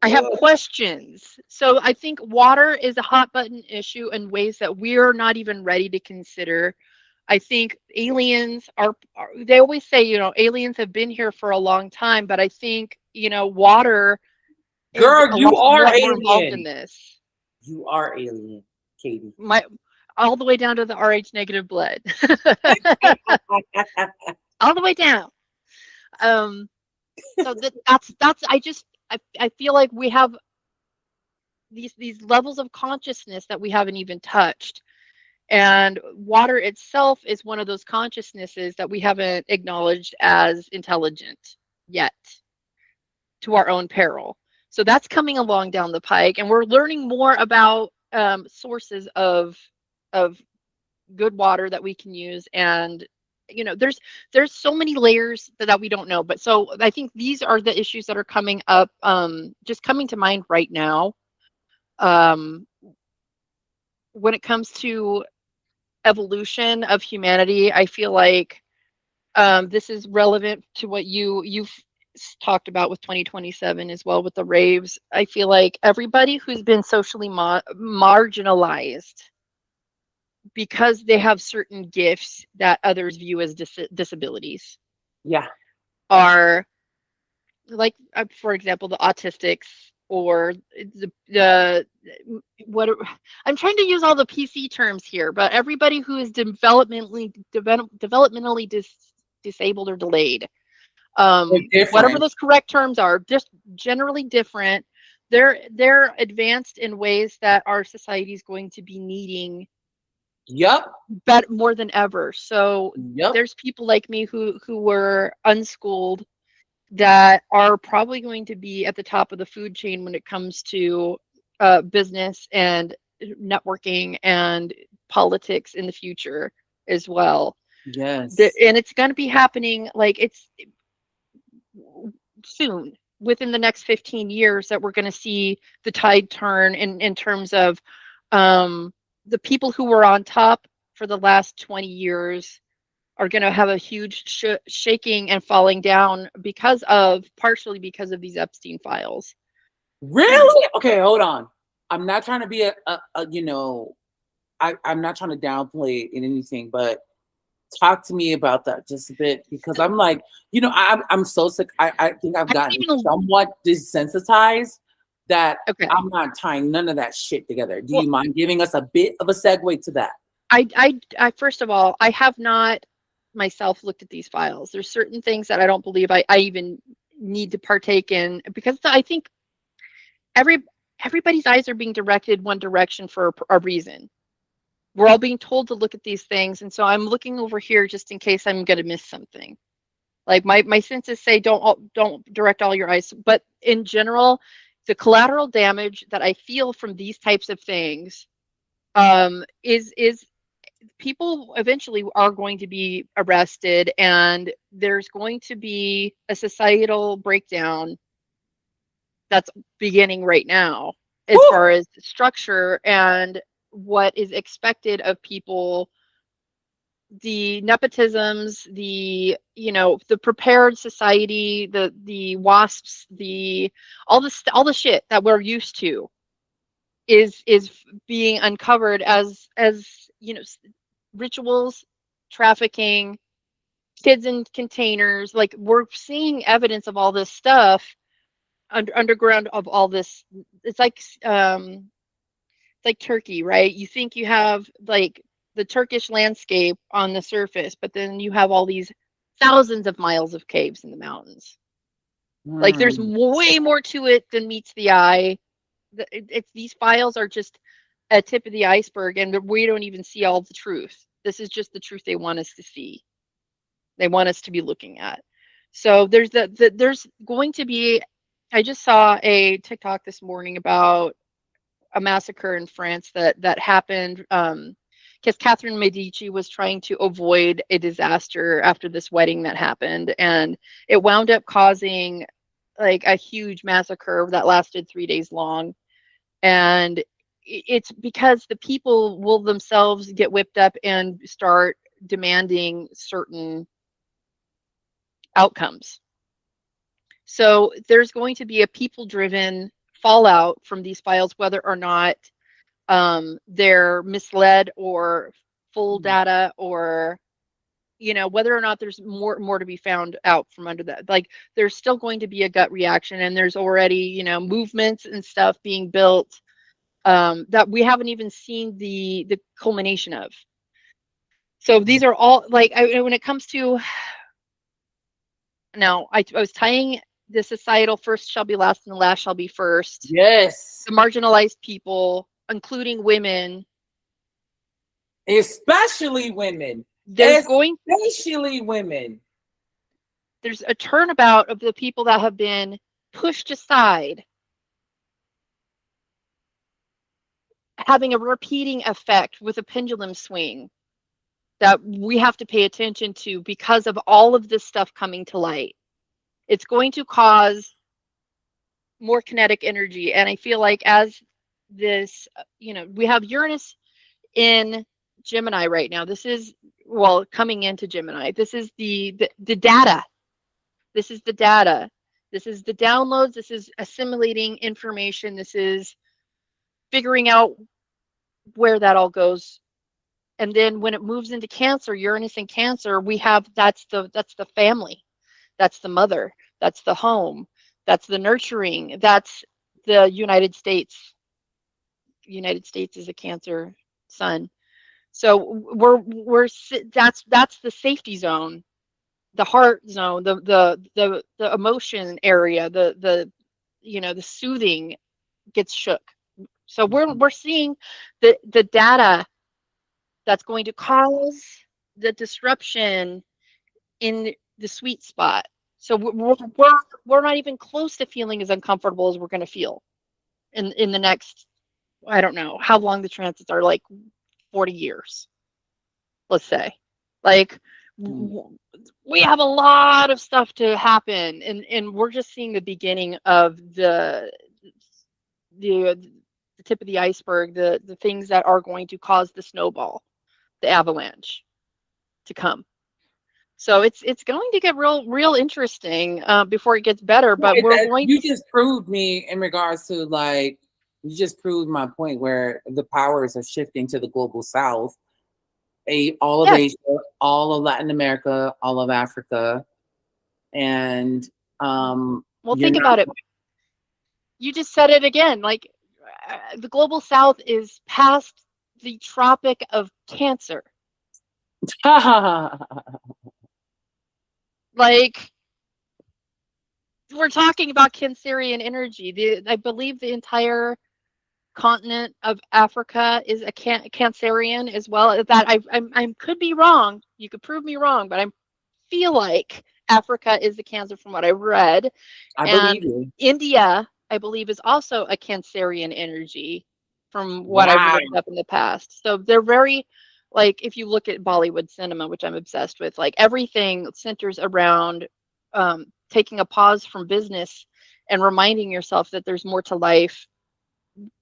S1: I have questions. So I think water is a hot button issue in ways that we're not even ready to consider. I think aliens they always say, aliens have been here for a long time, but I think, water is
S2: Girl,
S1: a
S2: you
S1: lot
S2: are
S1: more involved in
S2: alien.
S1: this.
S2: You are alien, Katie.
S1: My All the way down to the RH negative blood. All the way down. Um so that's I feel like we have these levels of consciousness that we haven't even touched. And water itself is one of those consciousnesses that we haven't acknowledged as intelligent yet, to our own peril. So that's coming along down the pike, and we're learning more about sources of good water that we can use. And there's so many layers that we don't know. But so I think these are the issues that are coming up, just coming to mind right now. Um, when it comes to evolution of humanity, I feel like this is relevant to what you've talked about with 2027 as well, with the raves. I feel like everybody who's been socially marginalized because they have certain gifts that others view as disabilities
S2: Yeah.
S1: are like, for example, the autistics, or the what I'm trying to use all the PC terms here, but everybody who is developmentally disabled or delayed,
S2: They're
S1: whatever
S2: different.
S1: those correct terms are, just generally different. They're advanced in ways that our society is going to be needing
S2: Yup.
S1: more than ever. So
S2: Yup.
S1: there's people like me who were unschooled that are probably going to be at the top of the food chain when it comes to business and networking and politics in the future as well.
S2: Yes.
S1: And it's going to be happening, like, it's soon, within the next 15 years, that we're going to see the tide turn in terms of the people who were on top for the last 20 years are going to have a huge shaking and falling down partially because of these Epstein files.
S2: Really? Okay, hold on. I'm not trying to be I'm not trying to downplay it in anything, but talk to me about that just a bit, because I'm like, I'm so sick. I think I've
S1: I don't
S2: gotten
S1: even
S2: somewhat desensitized that
S1: okay.
S2: I'm not tying none of that shit together. Do
S1: Well,
S2: you mind giving us a bit of a segue to that?
S1: I first of all, I have not myself looked at these files. There's certain things that I don't believe I even need to partake in because I think every everybody's eyes are being directed one direction for a reason. We're all being told to look at these things, and so I'm looking over here just in case I'm going to miss something. Like my senses say don't direct all your eyes, but in general, the collateral damage that I feel from these types of things is people eventually are going to be arrested, and there's going to be a societal breakdown that's beginning right now as
S2: Woo!
S1: far as structure and what is expected of people, the nepotisms, the prepared society, the wasps, the all the shit that we're used to is being uncovered as rituals, trafficking, kids in containers. Like we're seeing evidence of all this stuff underground of all this. It's like Turkey, right? You think you have like the Turkish landscape on the surface, but then you have all these thousands of miles of caves in the mountains. Like there's
S2: Hmm.
S1: way more to it than meets the eye. It's these files are just a tip of the iceberg, and we don't even see all the truth. This is just the truth they want us to see. They want us to be looking at. So there's going to be. I just saw a TikTok this morning about a massacre in France that happened because Catherine Medici was trying to avoid a disaster after this wedding that happened, and it wound up causing like a huge massacre that lasted 3 days long. And it's because the people will themselves get whipped up and start demanding certain outcomes. So there's going to be a people driven fallout from these files, whether or not they're misled or full data, or whether or not there's more to be found out from under that. Like there's still going to be a gut reaction, and there's already movements and stuff being built that we haven't even seen the culmination of. So these are all like when it comes to now, I was tying the societal first shall be last and the last shall be first,
S2: Yes,
S1: the marginalized people, including women.
S2: especially women,
S1: There's going
S2: especially women.
S1: there's a turnabout of the people that have been pushed aside, having a repeating effect with a pendulum swing that we have to pay attention to because of all of this stuff coming to light. It's going to cause more kinetic energy. And I feel like as this, we have Uranus in Gemini right now. This is, well, coming into Gemini. This is the data. This is the data. This is the downloads. This is assimilating information. This is figuring out where that all goes. And then when it moves into Cancer, Uranus in Cancer, we have that's the family. That's the mother. That's the home. That's the nurturing. That's the United States. United States is a Cancer sun. So we're that's the safety zone, the heart zone, the emotion area, the soothing gets shook. So we're seeing the data that's going to cause the disruption in the sweet spot. So we're not even close to feeling as uncomfortable as we're going to feel in the next, I don't know how long the transits are, like 40 years, let's say. Like we have a lot of stuff to happen, and we're just seeing the beginning of the the tip of the iceberg, the things that are going to cause the snowball, the avalanche to come. So it's going to get real interesting before it gets better. But we're going
S2: You
S1: to
S2: just proved me in regards to like, you just proved my point where the powers are shifting to the global south. all of
S1: Yes.
S2: Asia, all of Latin America, all of Africa, and
S1: Well,
S2: you're
S1: think about it. You just said it again. Like the global south is past the tropic of Cancer.
S2: not.
S1: Like we're talking about Cancerian energy. I believe the entire continent of Africa is a Cancerian as well. That I could be wrong. You could prove me wrong, but I feel like Africa is the Cancer from what I read.
S2: I believe
S1: And
S2: you.
S1: India, I believe, is also a Cancerian energy from what I've
S2: Wow.
S1: looked up in the past. So they're very, like, if you look at Bollywood cinema, which I'm obsessed with, like everything centers around taking a pause from business and reminding yourself that there's more to life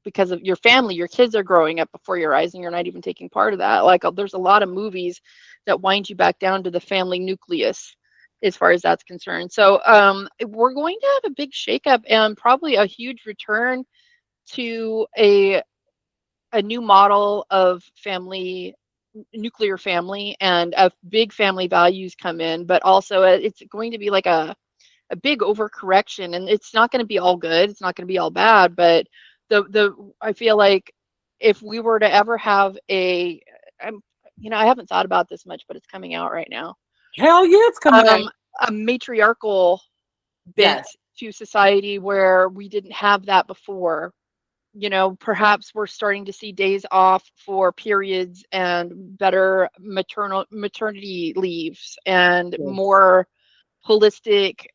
S1: because of your family. Your kids are growing up before your eyes and you're not even taking part of that. Like there's a lot of movies that wind you back down to the family nucleus as far as that's concerned. So we're going to have a big shakeup and probably a huge return to a new model of family, nuclear family, and of big family values come in, but also it's going to be like a big overcorrection, and it's not going to be all good, it's not going to be all bad, but the I feel like if we were to ever have I'm, I haven't thought about this much, but it's coming out right now.
S2: Hell yeah, it's coming out.
S1: um a matriarchal bent
S2: Yes,
S1: to society where we didn't have that before. Perhaps we're starting to see days off for periods and better maternity leaves and
S2: yes.
S1: more holistic,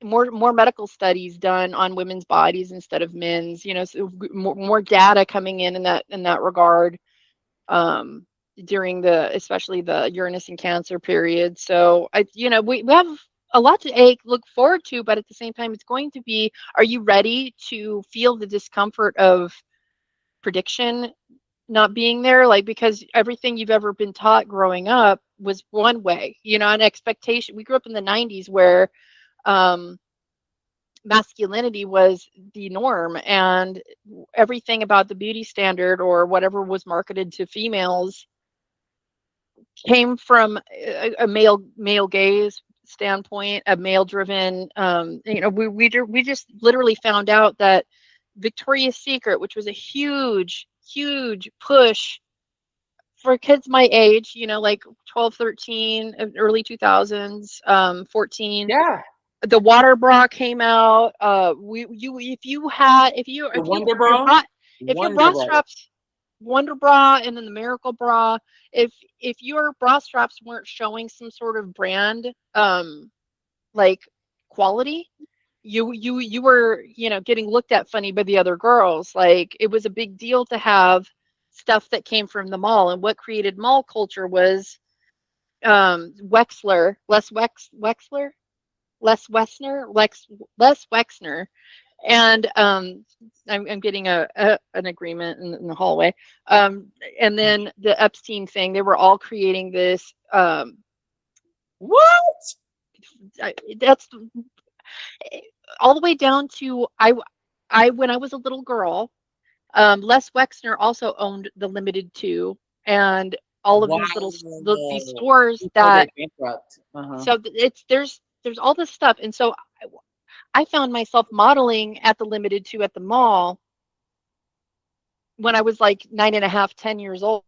S1: more medical studies done on women's bodies instead of men's. So more data coming in that regard, um, during especially the Uranus and Cancer period. So we have a lot to look forward to, but at the same time, it's going to be. Are you ready to feel the discomfort of prediction not being there? Like, because everything you've ever been taught growing up was one way, an expectation. We grew up in the 90s where um, masculinity was the norm, and everything about the beauty standard or whatever was marketed to females came from a male gaze standpoint, a male driven. We just literally found out that Victoria's Secret, which was a huge push for kids my age, like 12, 13, early 2000s, 14,
S2: Yeah.
S1: the water bra came out. We you if you had
S2: The
S1: if you
S2: Wonder
S1: your
S2: Bra.
S1: bra if your
S2: Wonder
S1: bra
S2: Bra.
S1: straps, Wonder Bra and then the Miracle Bra, if your bra straps weren't showing some sort of brand, like quality, you were, getting looked at funny by the other girls. Like it was a big deal to have stuff that came from the mall, and what created mall culture was Wexler, Wexler, Les Wexner, Les Wexner, and I'm getting an agreement in the hallway, and then the Epstein thing. They were all creating this.
S2: What?
S1: That's all the way down to I when I was a little girl. Les Wexner also owned the Limited Two and all of
S2: Wow.
S1: these these stores
S2: Before
S1: that.
S2: they bankrupt. Uh-huh.
S1: So it's there's all this stuff, and so I found myself modeling at the Limited Two at the mall when I was like 9.5, 10 years old.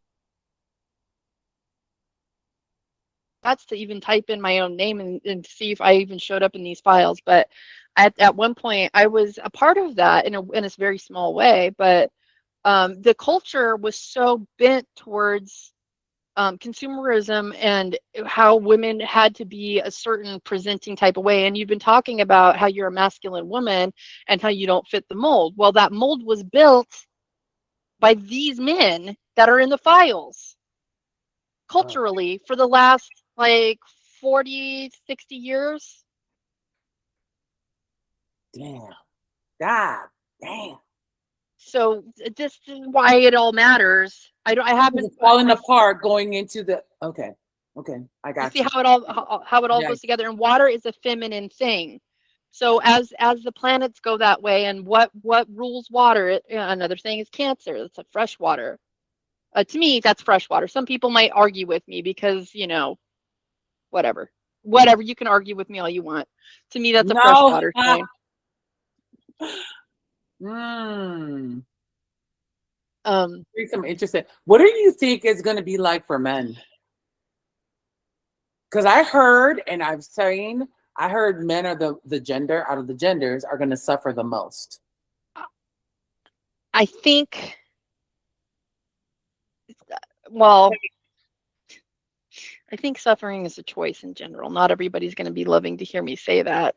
S1: That's to even type in my own name and see if I even showed up in these files. But at one point, I was a part of that in a very small way. But the culture was so bent towards consumerism and how women had to be a certain presenting type of way. And you've been talking about how you're a masculine woman and how you don't fit the mold. Well, that mold was built by these men that are in the files
S2: Oh,
S1: culturally for the last like 40, 60 years.
S2: damn. God damn.
S1: So this is why it all matters. I haven't
S2: It's falling apart going into the okay. Okay. I
S1: you see
S2: got you.
S1: how it all
S2: Yes.
S1: goes together, and water is a feminine thing. So as the planets go that way, and what rules water, another thing is Cancer. It's a fresh water. To me, that's freshwater. Some people might argue with me because, whatever. Whatever, you can argue with me all you want. To me, that's a
S2: No.
S1: freshwater thing.
S2: Mm.
S1: Um,
S2: I'm interested. What do you think is going to be like for men? Because I heard, and I've seen, I heard men are the gender out of the genders are going to suffer the most.
S1: I think, well, I think suffering is a choice in general. Not everybody's going to be loving to hear me say that.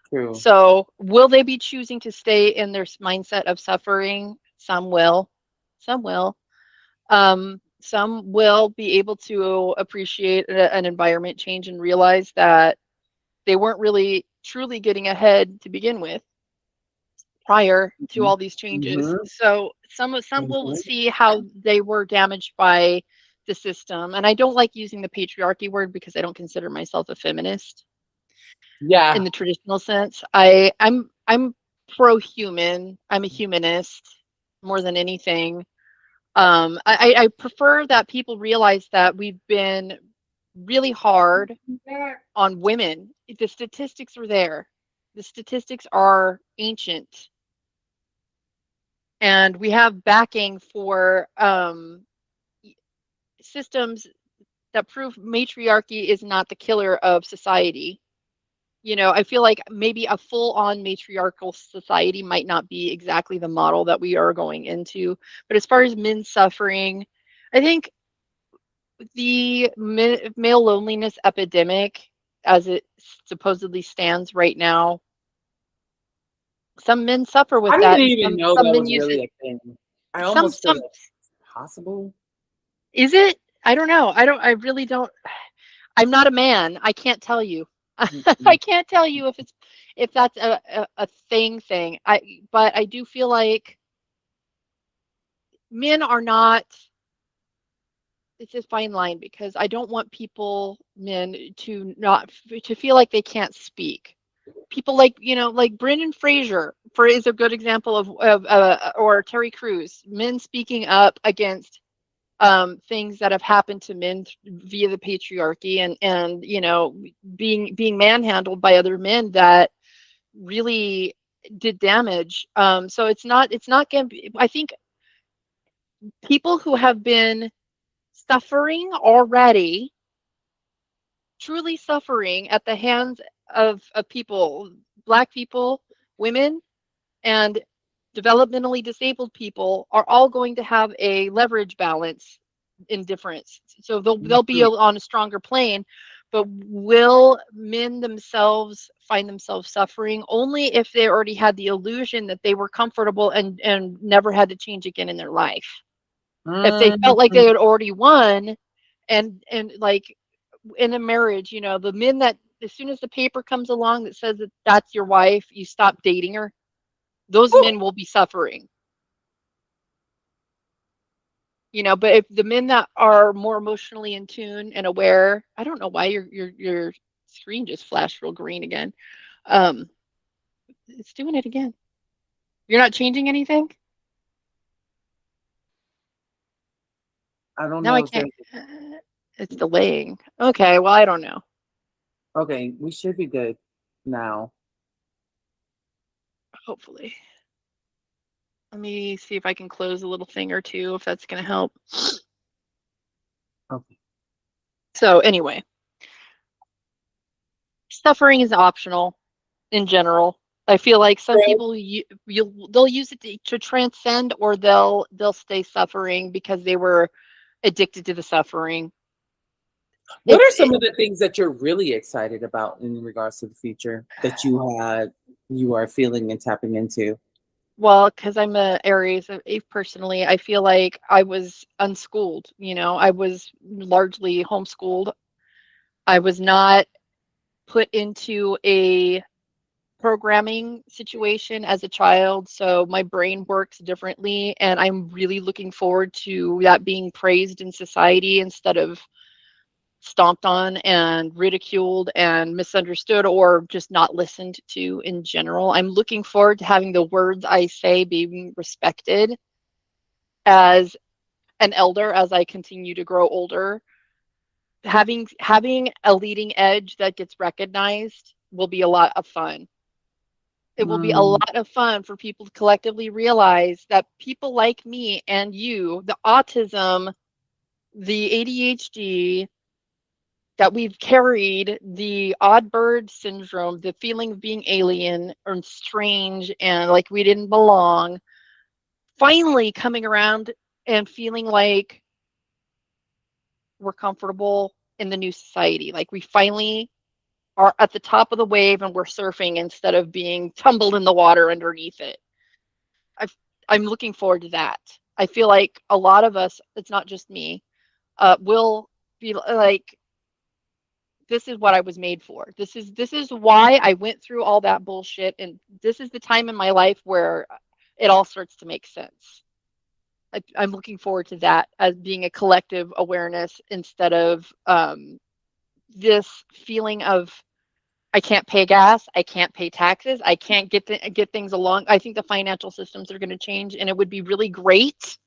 S2: True.
S1: So, will they be choosing to stay in their mindset of suffering? Some will. Some will. Some will be able to appreciate an environment change and realize that they weren't really truly getting ahead to begin with prior to
S2: Mm-hmm.
S1: all these changes.
S2: Mm-hmm.
S1: So some will
S2: Mm-hmm.
S1: see how they were damaged by the system. And I don't like using the patriarchy word because I don't consider myself a feminist
S2: Yeah.
S1: in the traditional sense. I'm pro-human. I'm a humanist more than anything. I prefer that people realize that we've been really hard on women. The statistics are there. The statistics are ancient, and we have backing for systems that prove matriarchy is not the killer of society. I feel like maybe a full-on matriarchal society might not be exactly the model that we are going into. But as far as men suffering, I think the male loneliness epidemic, as it supposedly stands right now, some men suffer with
S2: I
S1: that,
S2: didn't
S1: and
S2: even know
S1: some
S2: that
S1: men
S2: was
S1: use it.
S2: really a thing. I almost feel
S1: Some
S2: it's possible.
S1: is it? I don't know. I don't. I really don't. I'm not a man. I can't tell you. I
S2: Mm-mm.
S1: can't tell you if that's a thing. But I do feel like men are not. It's a fine line because I don't want men to not to feel like they can't speak. People like like Brendan Fraser for is a good example of or Terry Crews, men speaking up against things that have happened to men via the patriarchy and being manhandled by other men that really did damage. So it's not going to be, I think people who have been suffering already, truly suffering at the hands of people, black people, women, and developmentally disabled people are all going to have a leverage balance in difference. So they'll be
S2: Mhm.
S1: on a stronger plane, but will men themselves find themselves suffering only if they already had the illusion that they were comfortable and never had to change again in their life. If they felt like they
S2: Mm.
S1: had already won and like in a marriage, the men that as soon as the paper comes along that says that that's your wife, you stop dating her, those
S2: Ooh,
S1: men will be suffering. But if the men that are more emotionally in tune and aware, I don't know why your screen just flashed real green again. Um, it's doing it again. You're not changing anything?
S2: I don't
S1: Now I
S2: know if
S1: can't.
S2: there's.
S1: It's delaying. Okay, well, I don't know.
S2: Okay, we should be good now.
S1: Hopefully. Let me see if I can close a little thing or two, if that's going to help.
S2: Okay.
S1: So, anyway, suffering is optional in general. I feel like some people they'll use it to transcend, or they'll stay suffering because they were addicted to the suffering.
S2: What
S1: It's
S2: are some of the things that you're really excited about in regards to the future that you are feeling and tapping into?
S1: well, because I'm a Aries. Personally, I feel like I was unschooled. I was largely homeschooled. I was not put into a programming situation as a child, so my brain works differently, and I'm really looking forward to that being praised in society instead of stomped on and ridiculed and misunderstood or just not listened to in general. I'm looking forward to having the words I say being respected as an elder as I continue to grow older. Having a leading edge that gets recognized will be a lot of fun. It will be a
S2: Mm,
S1: lot of fun for people to collectively realize that people like me and you, the autism, the ADHD, that we've carried, the odd bird syndrome, the feeling of being alien or strange and like we didn't belong, finally coming around and feeling like we're comfortable in the new society. Like we finally are at the top of the wave and we're surfing instead of being tumbled in the water underneath it. I've, I'm looking forward to that. I feel like a lot of us, it's not just me, will be like, this is what I was made for. This is why I went through all that bullshit, and this is the time in my life where it all starts to make sense. I'm looking forward to that as being a collective awareness instead of this feeling of I can't pay gas, I can't pay taxes, I can't get things along. I think the financial systems are going to change, and it would be really great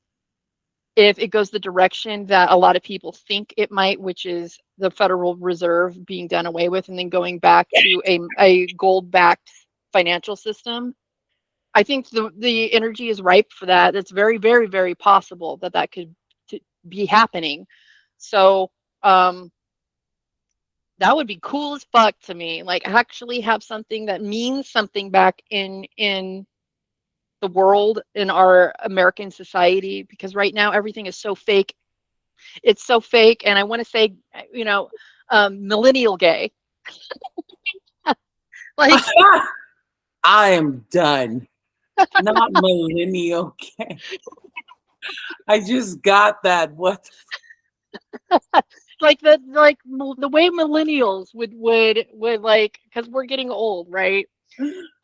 S1: if it goes the direction that a lot of people think it might, which is the Federal Reserve being done away with and then going back to a gold backed financial system. I think the energy is ripe for that. It's very, very, very possible that that could be happening. So, um, that would be cool as fuck to me. Like actually have something that means something back in the world in our American society because right now everything is so fake. It's so fake, and I want to say, you know, millennial gay. Like,
S2: I am done. Not millennial. Okay. I just got that. What?
S1: like the way millennials would like because we're getting old, right?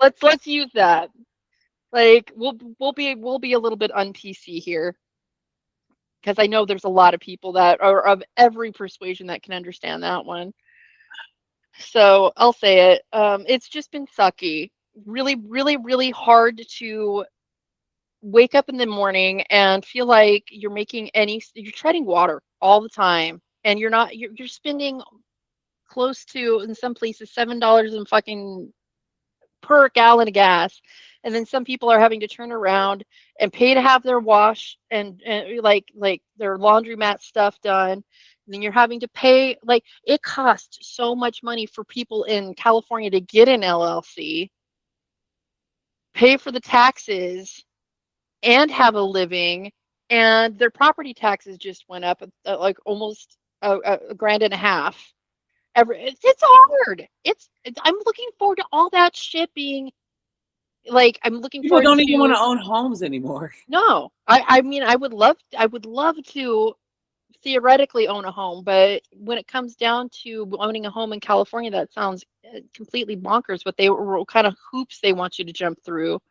S1: Let's use that. Like, we'll be a little bit un PC here because I know there's a lot of people that are of every persuasion that can understand that one. So I'll say it. It's just been sucky. Really, really, really hard to wake up in the morning and feel like you're treading water all the time and you're spending close to in some places $7 and fucking per gallon of gas, and then some people are having to turn around and pay to have their wash and like their laundromat stuff done, and then you're having to pay, like it costs so much money for people in California to get an LLC, pay for the taxes and have a living, and their property taxes just went up like almost a grand and a half. It's hard. I'm looking forward to all that shit being like. I'm looking
S2: People
S1: forward
S2: don't even want
S1: to
S2: to own homes anymore.
S1: no. I mean I would love to theoretically own a home, but when it comes down to owning a home in California, that sounds completely bonkers. What kind of hoops they want you to jump through.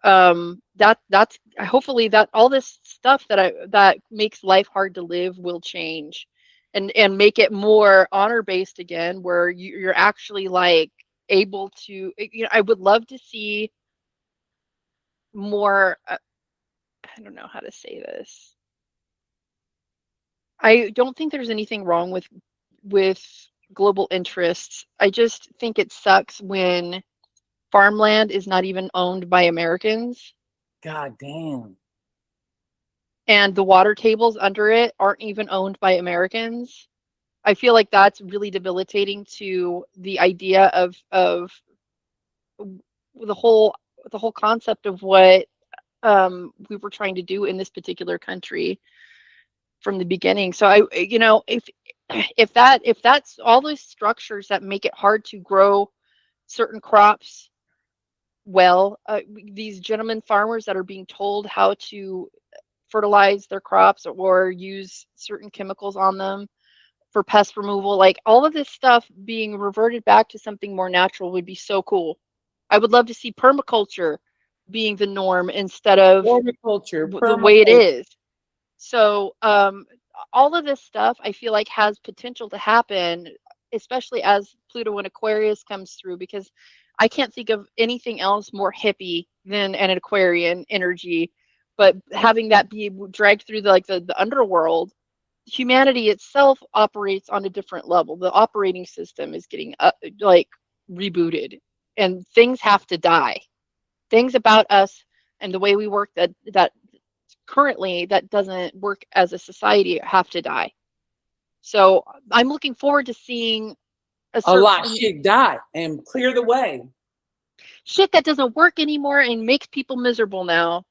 S1: That's hopefully that all this stuff that makes life hard to live will change and make it more honor based again where you're actually like able to, I would love to see more, I don't know how to say this. I don't think there's anything wrong with global interests. I just think it sucks when farmland is not even owned by Americans
S2: God damn.
S1: and the water tables under it aren't even owned by Americans. I feel like that's really debilitating to the idea of the whole the whole concept of what we were trying to do in this particular country from the beginning. So if that's all those structures that make it hard to grow certain crops well, these gentlemen farmers that are being told how to fertilize their crops or use certain chemicals on them for pest removal, like all of this stuff being reverted back to something more natural would be so cool. I would love to see permaculture being the norm instead of
S2: Horticulture,
S1: the way it
S2: permaculture.
S1: is. So, all of this stuff I feel like has potential to happen, especially as Pluto and Aquarius comes through, because I can't think of anything else more hippie than an Aquarian energy. but having that be dragged through the underworld, humanity itself operates on a different level. The operating system is getting like rebooted, and things have to die. Things about us and the way we work that currently that doesn't work as a society have to die. So I'm looking forward to seeing a
S2: A lot
S1: certain
S2: shit die and clear the way.
S1: shit that doesn't work anymore and makes people miserable now.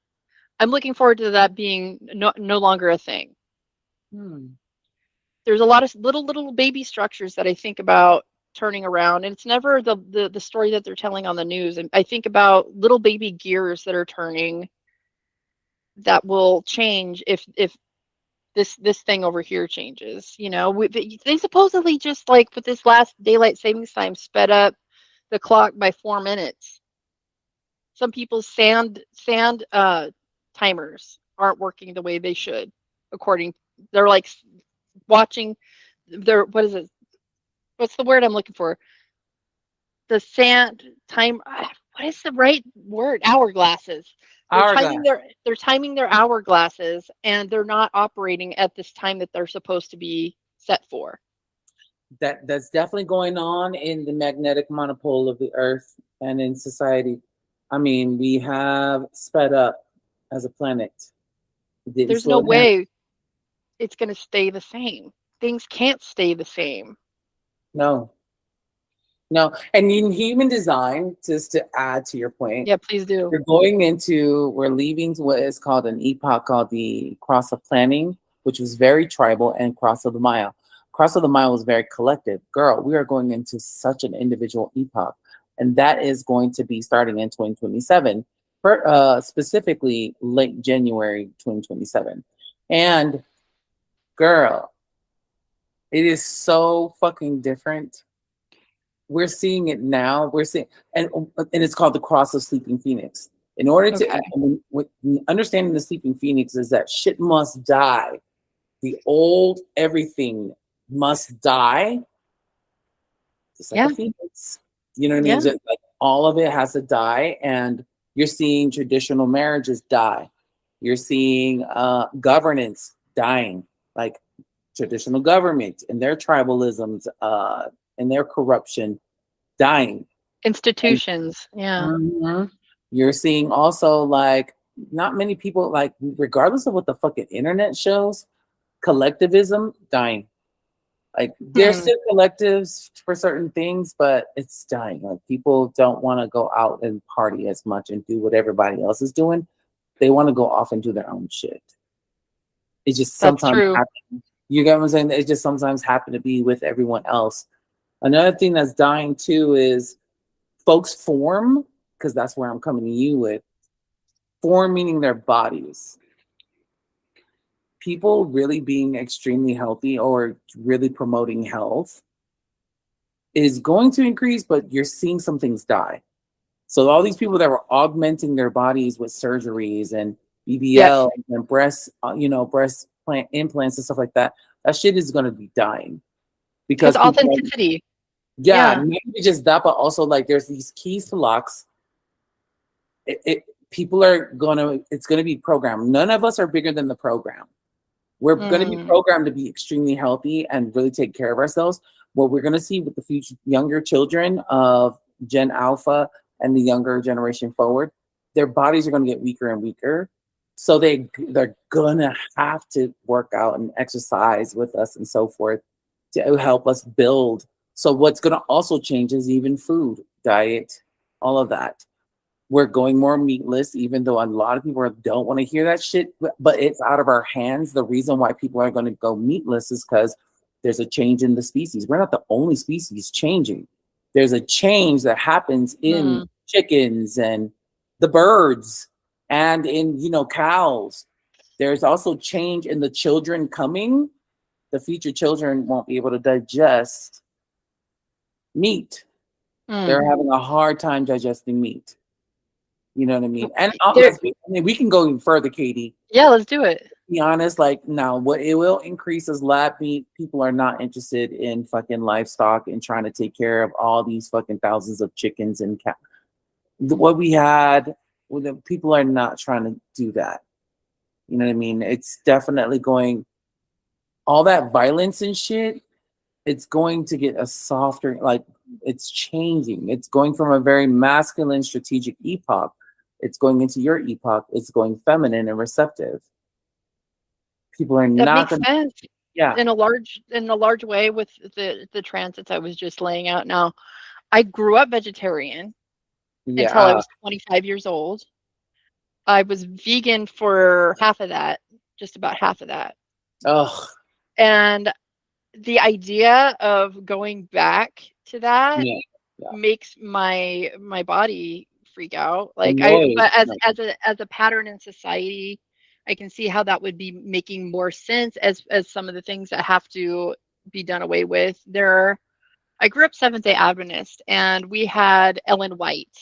S1: I'm looking forward to that being no longer a thing.
S2: Hmm.
S1: There's a lot of little baby structures that I think about turning around, and it's never the story that they're telling on the news. And I think about little baby gears that are turning that will change if this thing over here changes. They supposedly just like with this last daylight savings time sped up the clock by 4 minutes. Some people's sand timers aren't working the way they should. According, they're like watching their what is it? What's the word I'm looking for? The sand time. What is the right word? Hourglasses.
S2: Hourglass.
S1: They're timing their hourglasses, and they're not operating at this time that they're supposed to be set for.
S2: That's definitely going on in the magnetic monopole of the earth and in society. I mean, we have sped up as a planet. It didn't
S1: There's no
S2: slow down.
S1: way it's going to stay the same. Things can't stay the same.
S2: No, no. And in human design, just to add to your point,
S1: Yeah, please do.
S2: we're leaving what is called an epoch called the cross of planning, which was very tribal, and cross of the mile. Cross of the mile was very collective. Girl, we are going into such an individual epoch. And that is going to be starting in 2027, specifically late January 2027. And girl, it is so fucking different. We're seeing it now. And it's called the cross of sleeping phoenix. In order to understanding the sleeping phoenix is that shit must die. The old everything must die, just like a phoenix. You know what I mean? Just like all of it has to die, and you're seeing traditional marriages die. You're seeing governance dying, like traditional government and their tribalisms and their corruption dying.
S1: Institutions.
S2: You're seeing also like not many people, like regardless of what the fucking internet shows, collectivism dying. Like there's still collectives for certain things, but it's dying. Like people don't want to go out and party as much and do what everybody else is doing. They want to go off and do their own shit. It just sometimes happens. You get what I'm saying? It just sometimes happen to be with everyone else. Another thing that's dying too is folks form, because that's where I'm coming to you with form, meaning their bodies. People really being extremely healthy or really promoting health is going to increase, but you're seeing some things die. So all these people that were augmenting their bodies with surgeries and BBL and breast plant implants and stuff like that, that shit is going to be dying because
S1: authenticity.
S2: Maybe just that, but also like there's these keys to locks. People are it's gonna be programmed. None of us are bigger than the program. We're going to be programmed to be extremely healthy and really take care of ourselves. What we're going to see with the future younger children of Gen Alpha and the younger generation forward, their bodies are going to get weaker and weaker. So they're going to have to work out and exercise with us and so forth to help us build. So what's going to also change is even food, diet, all of that. We're going more meatless, even though a lot of people don't want to hear that shit, but it's out of our hands. The reason why people are going to go meatless is because there's a change in the species. We're not the only species changing. There's a change that happens in chickens and the birds and in, cows. There's also change in the children coming. The future children won't be able to digest meat. They're having a hard time digesting meat. You know what I mean? And we can go even further, Katie.
S1: Yeah, let's do it.
S2: To be honest, like now, what it will increase is lab meat. People are not interested in fucking livestock and trying to take care of all these fucking thousands of chickens and what we had. People are not trying to do that. You know what I mean? It's definitely going, all that violence and shit, it's going to get a softer, like it's changing. It's going from a very masculine strategic epoch. It's going into your epoch. It's going feminine and receptive. People are
S1: That
S2: not
S1: makes
S2: gonna,
S1: sense
S2: yeah,
S1: in a large way with the transits I was just laying out now. I grew up vegetarian until I
S2: yeah.
S1: was 25 years old. I was vegan for half of that, just about half of that.
S2: Oh,
S1: And the idea of going back to that
S2: yeah, yeah.
S1: makes my body freak out. Like I
S2: Annoyed.
S1: but as a pattern in society, I can see how that would be making more sense as some of the things that have to be done away with. I grew up Seventh-day Adventist, and we had Ellen White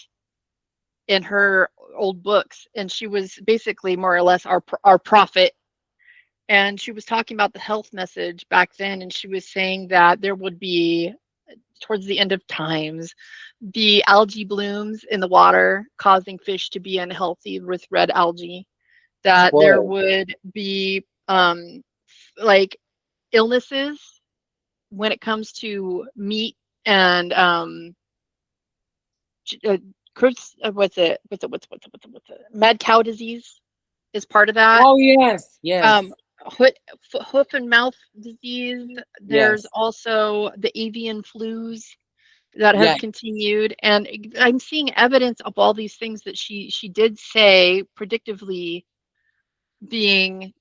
S1: in her old books, and she was basically more or less our prophet. And she was talking about the health message back then, and she was saying that there would be, towards the end of times, the algae blooms in the water causing fish to be unhealthy with red algae, that there
S2: Boy,
S1: would be like illnesses when it comes to meat and what's it mad cow disease is part of that.
S2: oh yes, yes,
S1: um hoof and mouth disease. There's
S2: yes,
S1: also the avian flus that has
S2: yes.
S1: continued, and I'm seeing evidence of all these things that she did say predictively being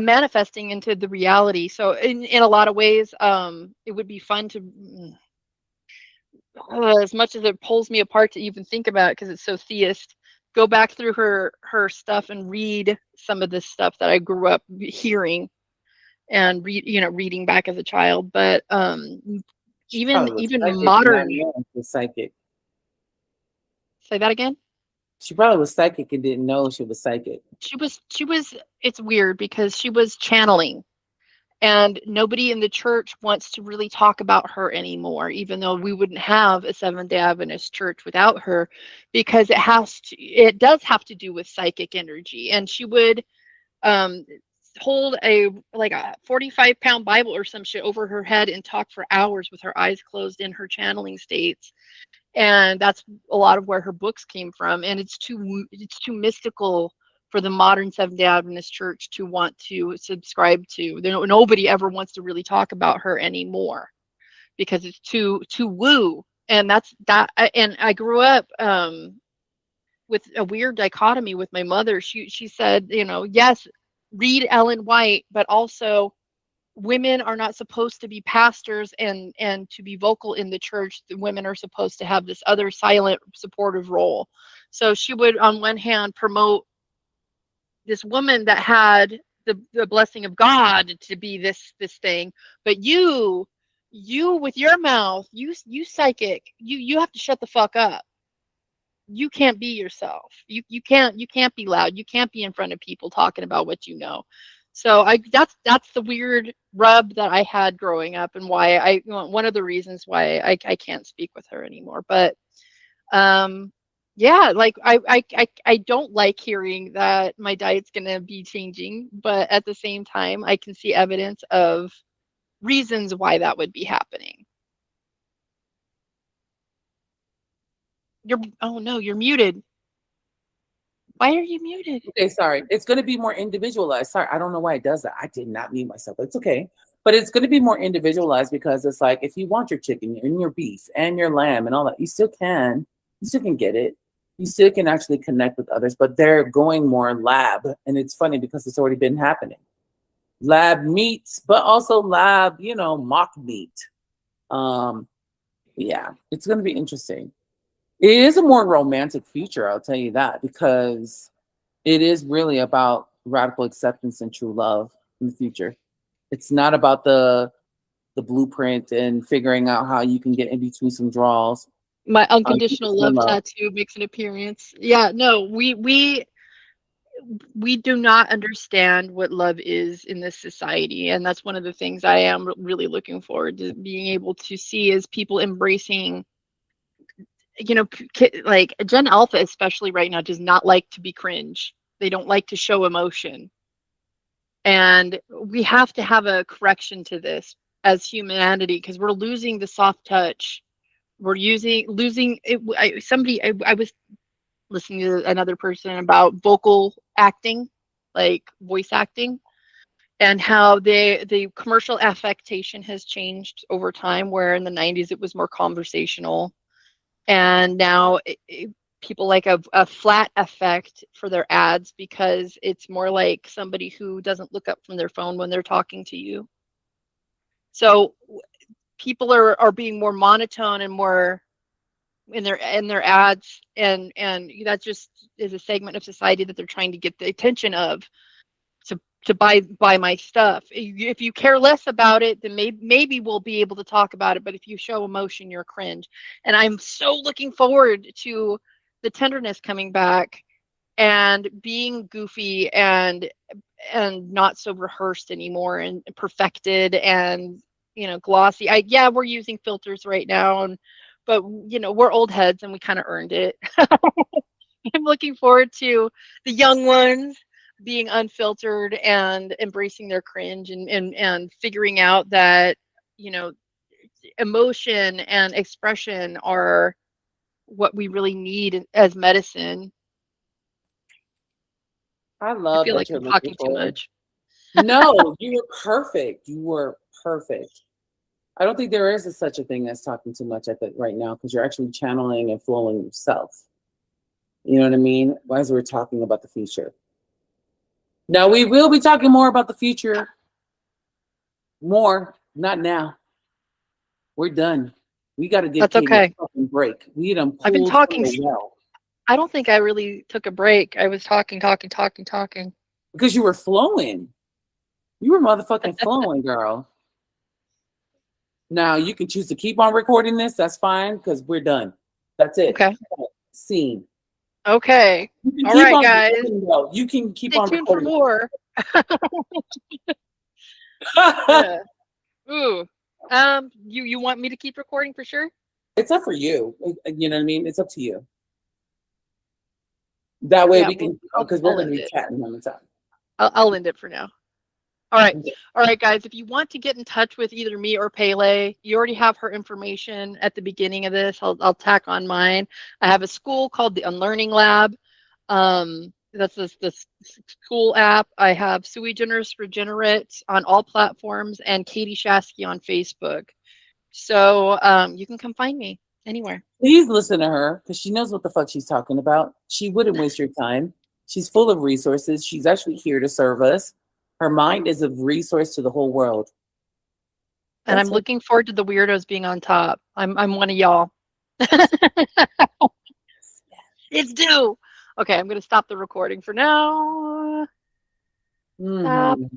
S1: manifesting into the reality. So in a lot of ways, it would be fun to, as much as it pulls me apart to even think about it because it's so theist, go back through her stuff and read some of this stuff that I grew up hearing and reading back as a child. But
S2: She
S1: even
S2: probably was
S1: even
S2: psychic and not
S1: modern,
S2: know she was psychic.
S1: say that again.
S2: She probably was psychic and didn't know she was psychic.
S1: She was it's weird because she was channeling, and nobody in the church wants to really talk about her anymore, even though we wouldn't have a Seventh-day Adventist church without her, because it does have to do with psychic energy. And she would um hold a 45-pound Bible or some shit over her head and talk for hours with her eyes closed in her channeling states. And that's a lot of where her books came from. And it's too mystical for the modern Seventh-day Adventist church to want to subscribe to. Nobody ever wants to really talk about her anymore because it's too woo. And that's that. And I grew up with a weird dichotomy with my mother. She said, yes, read Ellen White, but also women are not supposed to be pastors and to be vocal in the church. The women are supposed to have this other silent supportive role. So she would on one hand promote this woman that had the blessing of God to be this thing, but you with your mouth, you psychic, you have to shut the fuck up. You can't be yourself. You can't be loud. You can't be in front of people talking about what you know. So that's the weird rub that I had growing up, and why one of the reasons why I can't speak with her anymore. But um yeah, like I don't like hearing that my diet's gonna be changing, but at the same time I can see evidence of reasons why that would be happening. Oh no, you're muted. Why are you muted?
S2: Okay, sorry. It's going to be more individualized. Sorry, I don't know why it does that. I did not mute myself. It's okay. But it's going to be more individualized because it's like if you want your chicken and your beef and your lamb and all that, you still can. You still can get it. You still can actually connect with others, but they're going more lab. And it's funny because it's already been happening. Lab meats, but also lab, mock meat. Um, yeah, it's going to be interesting. It is a more romantic future, I'll tell you that, because it is really about radical acceptance and true love in the future. It's not about the blueprint and figuring out how you can get in between some draws.
S1: My
S2: You
S1: unconditional
S2: just want
S1: love
S2: love.
S1: tattoo makes an appearance. Yeah, no, we do not understand what love is in this society, and that's one of the things I am really looking forward to being able to see is people embracing. Like Gen Alpha, especially right now, does not like to be cringe. They don't like to show emotion. And we have to have a correction to this as humanity because we're losing the soft touch. We're losing it. I was listening to another person about vocal acting, like voice acting, and how the commercial affectation has changed over time, where in the 90s it was more conversational, and now people like a flat effect for their ads because it's more like somebody who doesn't look up from their phone when they're talking to you. So people are being more monotone and more in their ads, and that just is a segment of society that they're trying to get the attention of to buy my stuff. If you care less about it, then maybe we'll be able to talk about it. But if you show emotion, you're cringe. And I'm so looking forward to the tenderness coming back and being goofy and not so rehearsed anymore and perfected and glossy. Yeah, we're using filters right now, but we're old heads and we kind of earned it. I'm looking forward to the young ones being unfiltered and embracing their cringe and figuring out that, you know, emotion and expression are what we really need as medicine.
S2: I
S1: I
S2: love
S1: feel
S2: that
S1: like
S2: you're
S1: I'm
S2: looking
S1: talking too
S2: forward.
S1: much.
S2: No, you were perfect. You were perfect. I don't think there is such a thing as talking too much at the right now because you're actually channeling and flowing yourself. You know what I mean? As we're talking about the future. Now we will be talking more about the future. More, not now. We're done. We got to give
S1: That's
S2: Katie a
S1: okay.
S2: fucking break. We done
S1: I've been
S2: pulled from
S1: talking.
S2: the well
S1: I don't think I really took a break. I was talking, talking, talking, talking.
S2: because you were flowing. You were motherfucking flowing, girl. Now you can choose to keep on recording this. That's fine because we're done. That's it.
S1: Okay.
S2: Scene.
S1: Okay.
S2: You can
S1: All
S2: keep
S1: right,
S2: on
S1: guys.
S2: recording though. You can keep
S1: Stay
S2: on
S1: tuned for
S2: recording.
S1: more. Yeah. Ooh. You want me to keep recording for sure?
S2: It's up for you. You know what I mean? It's up to you. That way
S1: Yeah.
S2: we
S1: Well,
S2: can, because we're
S1: I'll
S2: going to
S1: end
S2: be
S1: it.
S2: chatting all the time.
S1: I'll end it for now. All right. All right, guys. If you want to get in touch with either me or Pele, you already have her information at the beginning of this. I'll tack on mine. I have a school called the Unlearning Lab. That's this school app. I have Sui Generis Regenerate on all platforms and Katie Shasky on Facebook. So you can come find me anywhere.
S2: Please listen to her because she knows what the fuck she's talking about. She wouldn't waste your time. She's full of resources. She's actually here to serve us. Her mind is a resource to the whole world.
S1: And I'm
S2: That's it.
S1: looking forward to the weirdos being on top. I'm one of y'all.
S2: Yes.
S1: It's due. Okay, I'm gonna stop the recording for now. Stop.
S2: Mhm.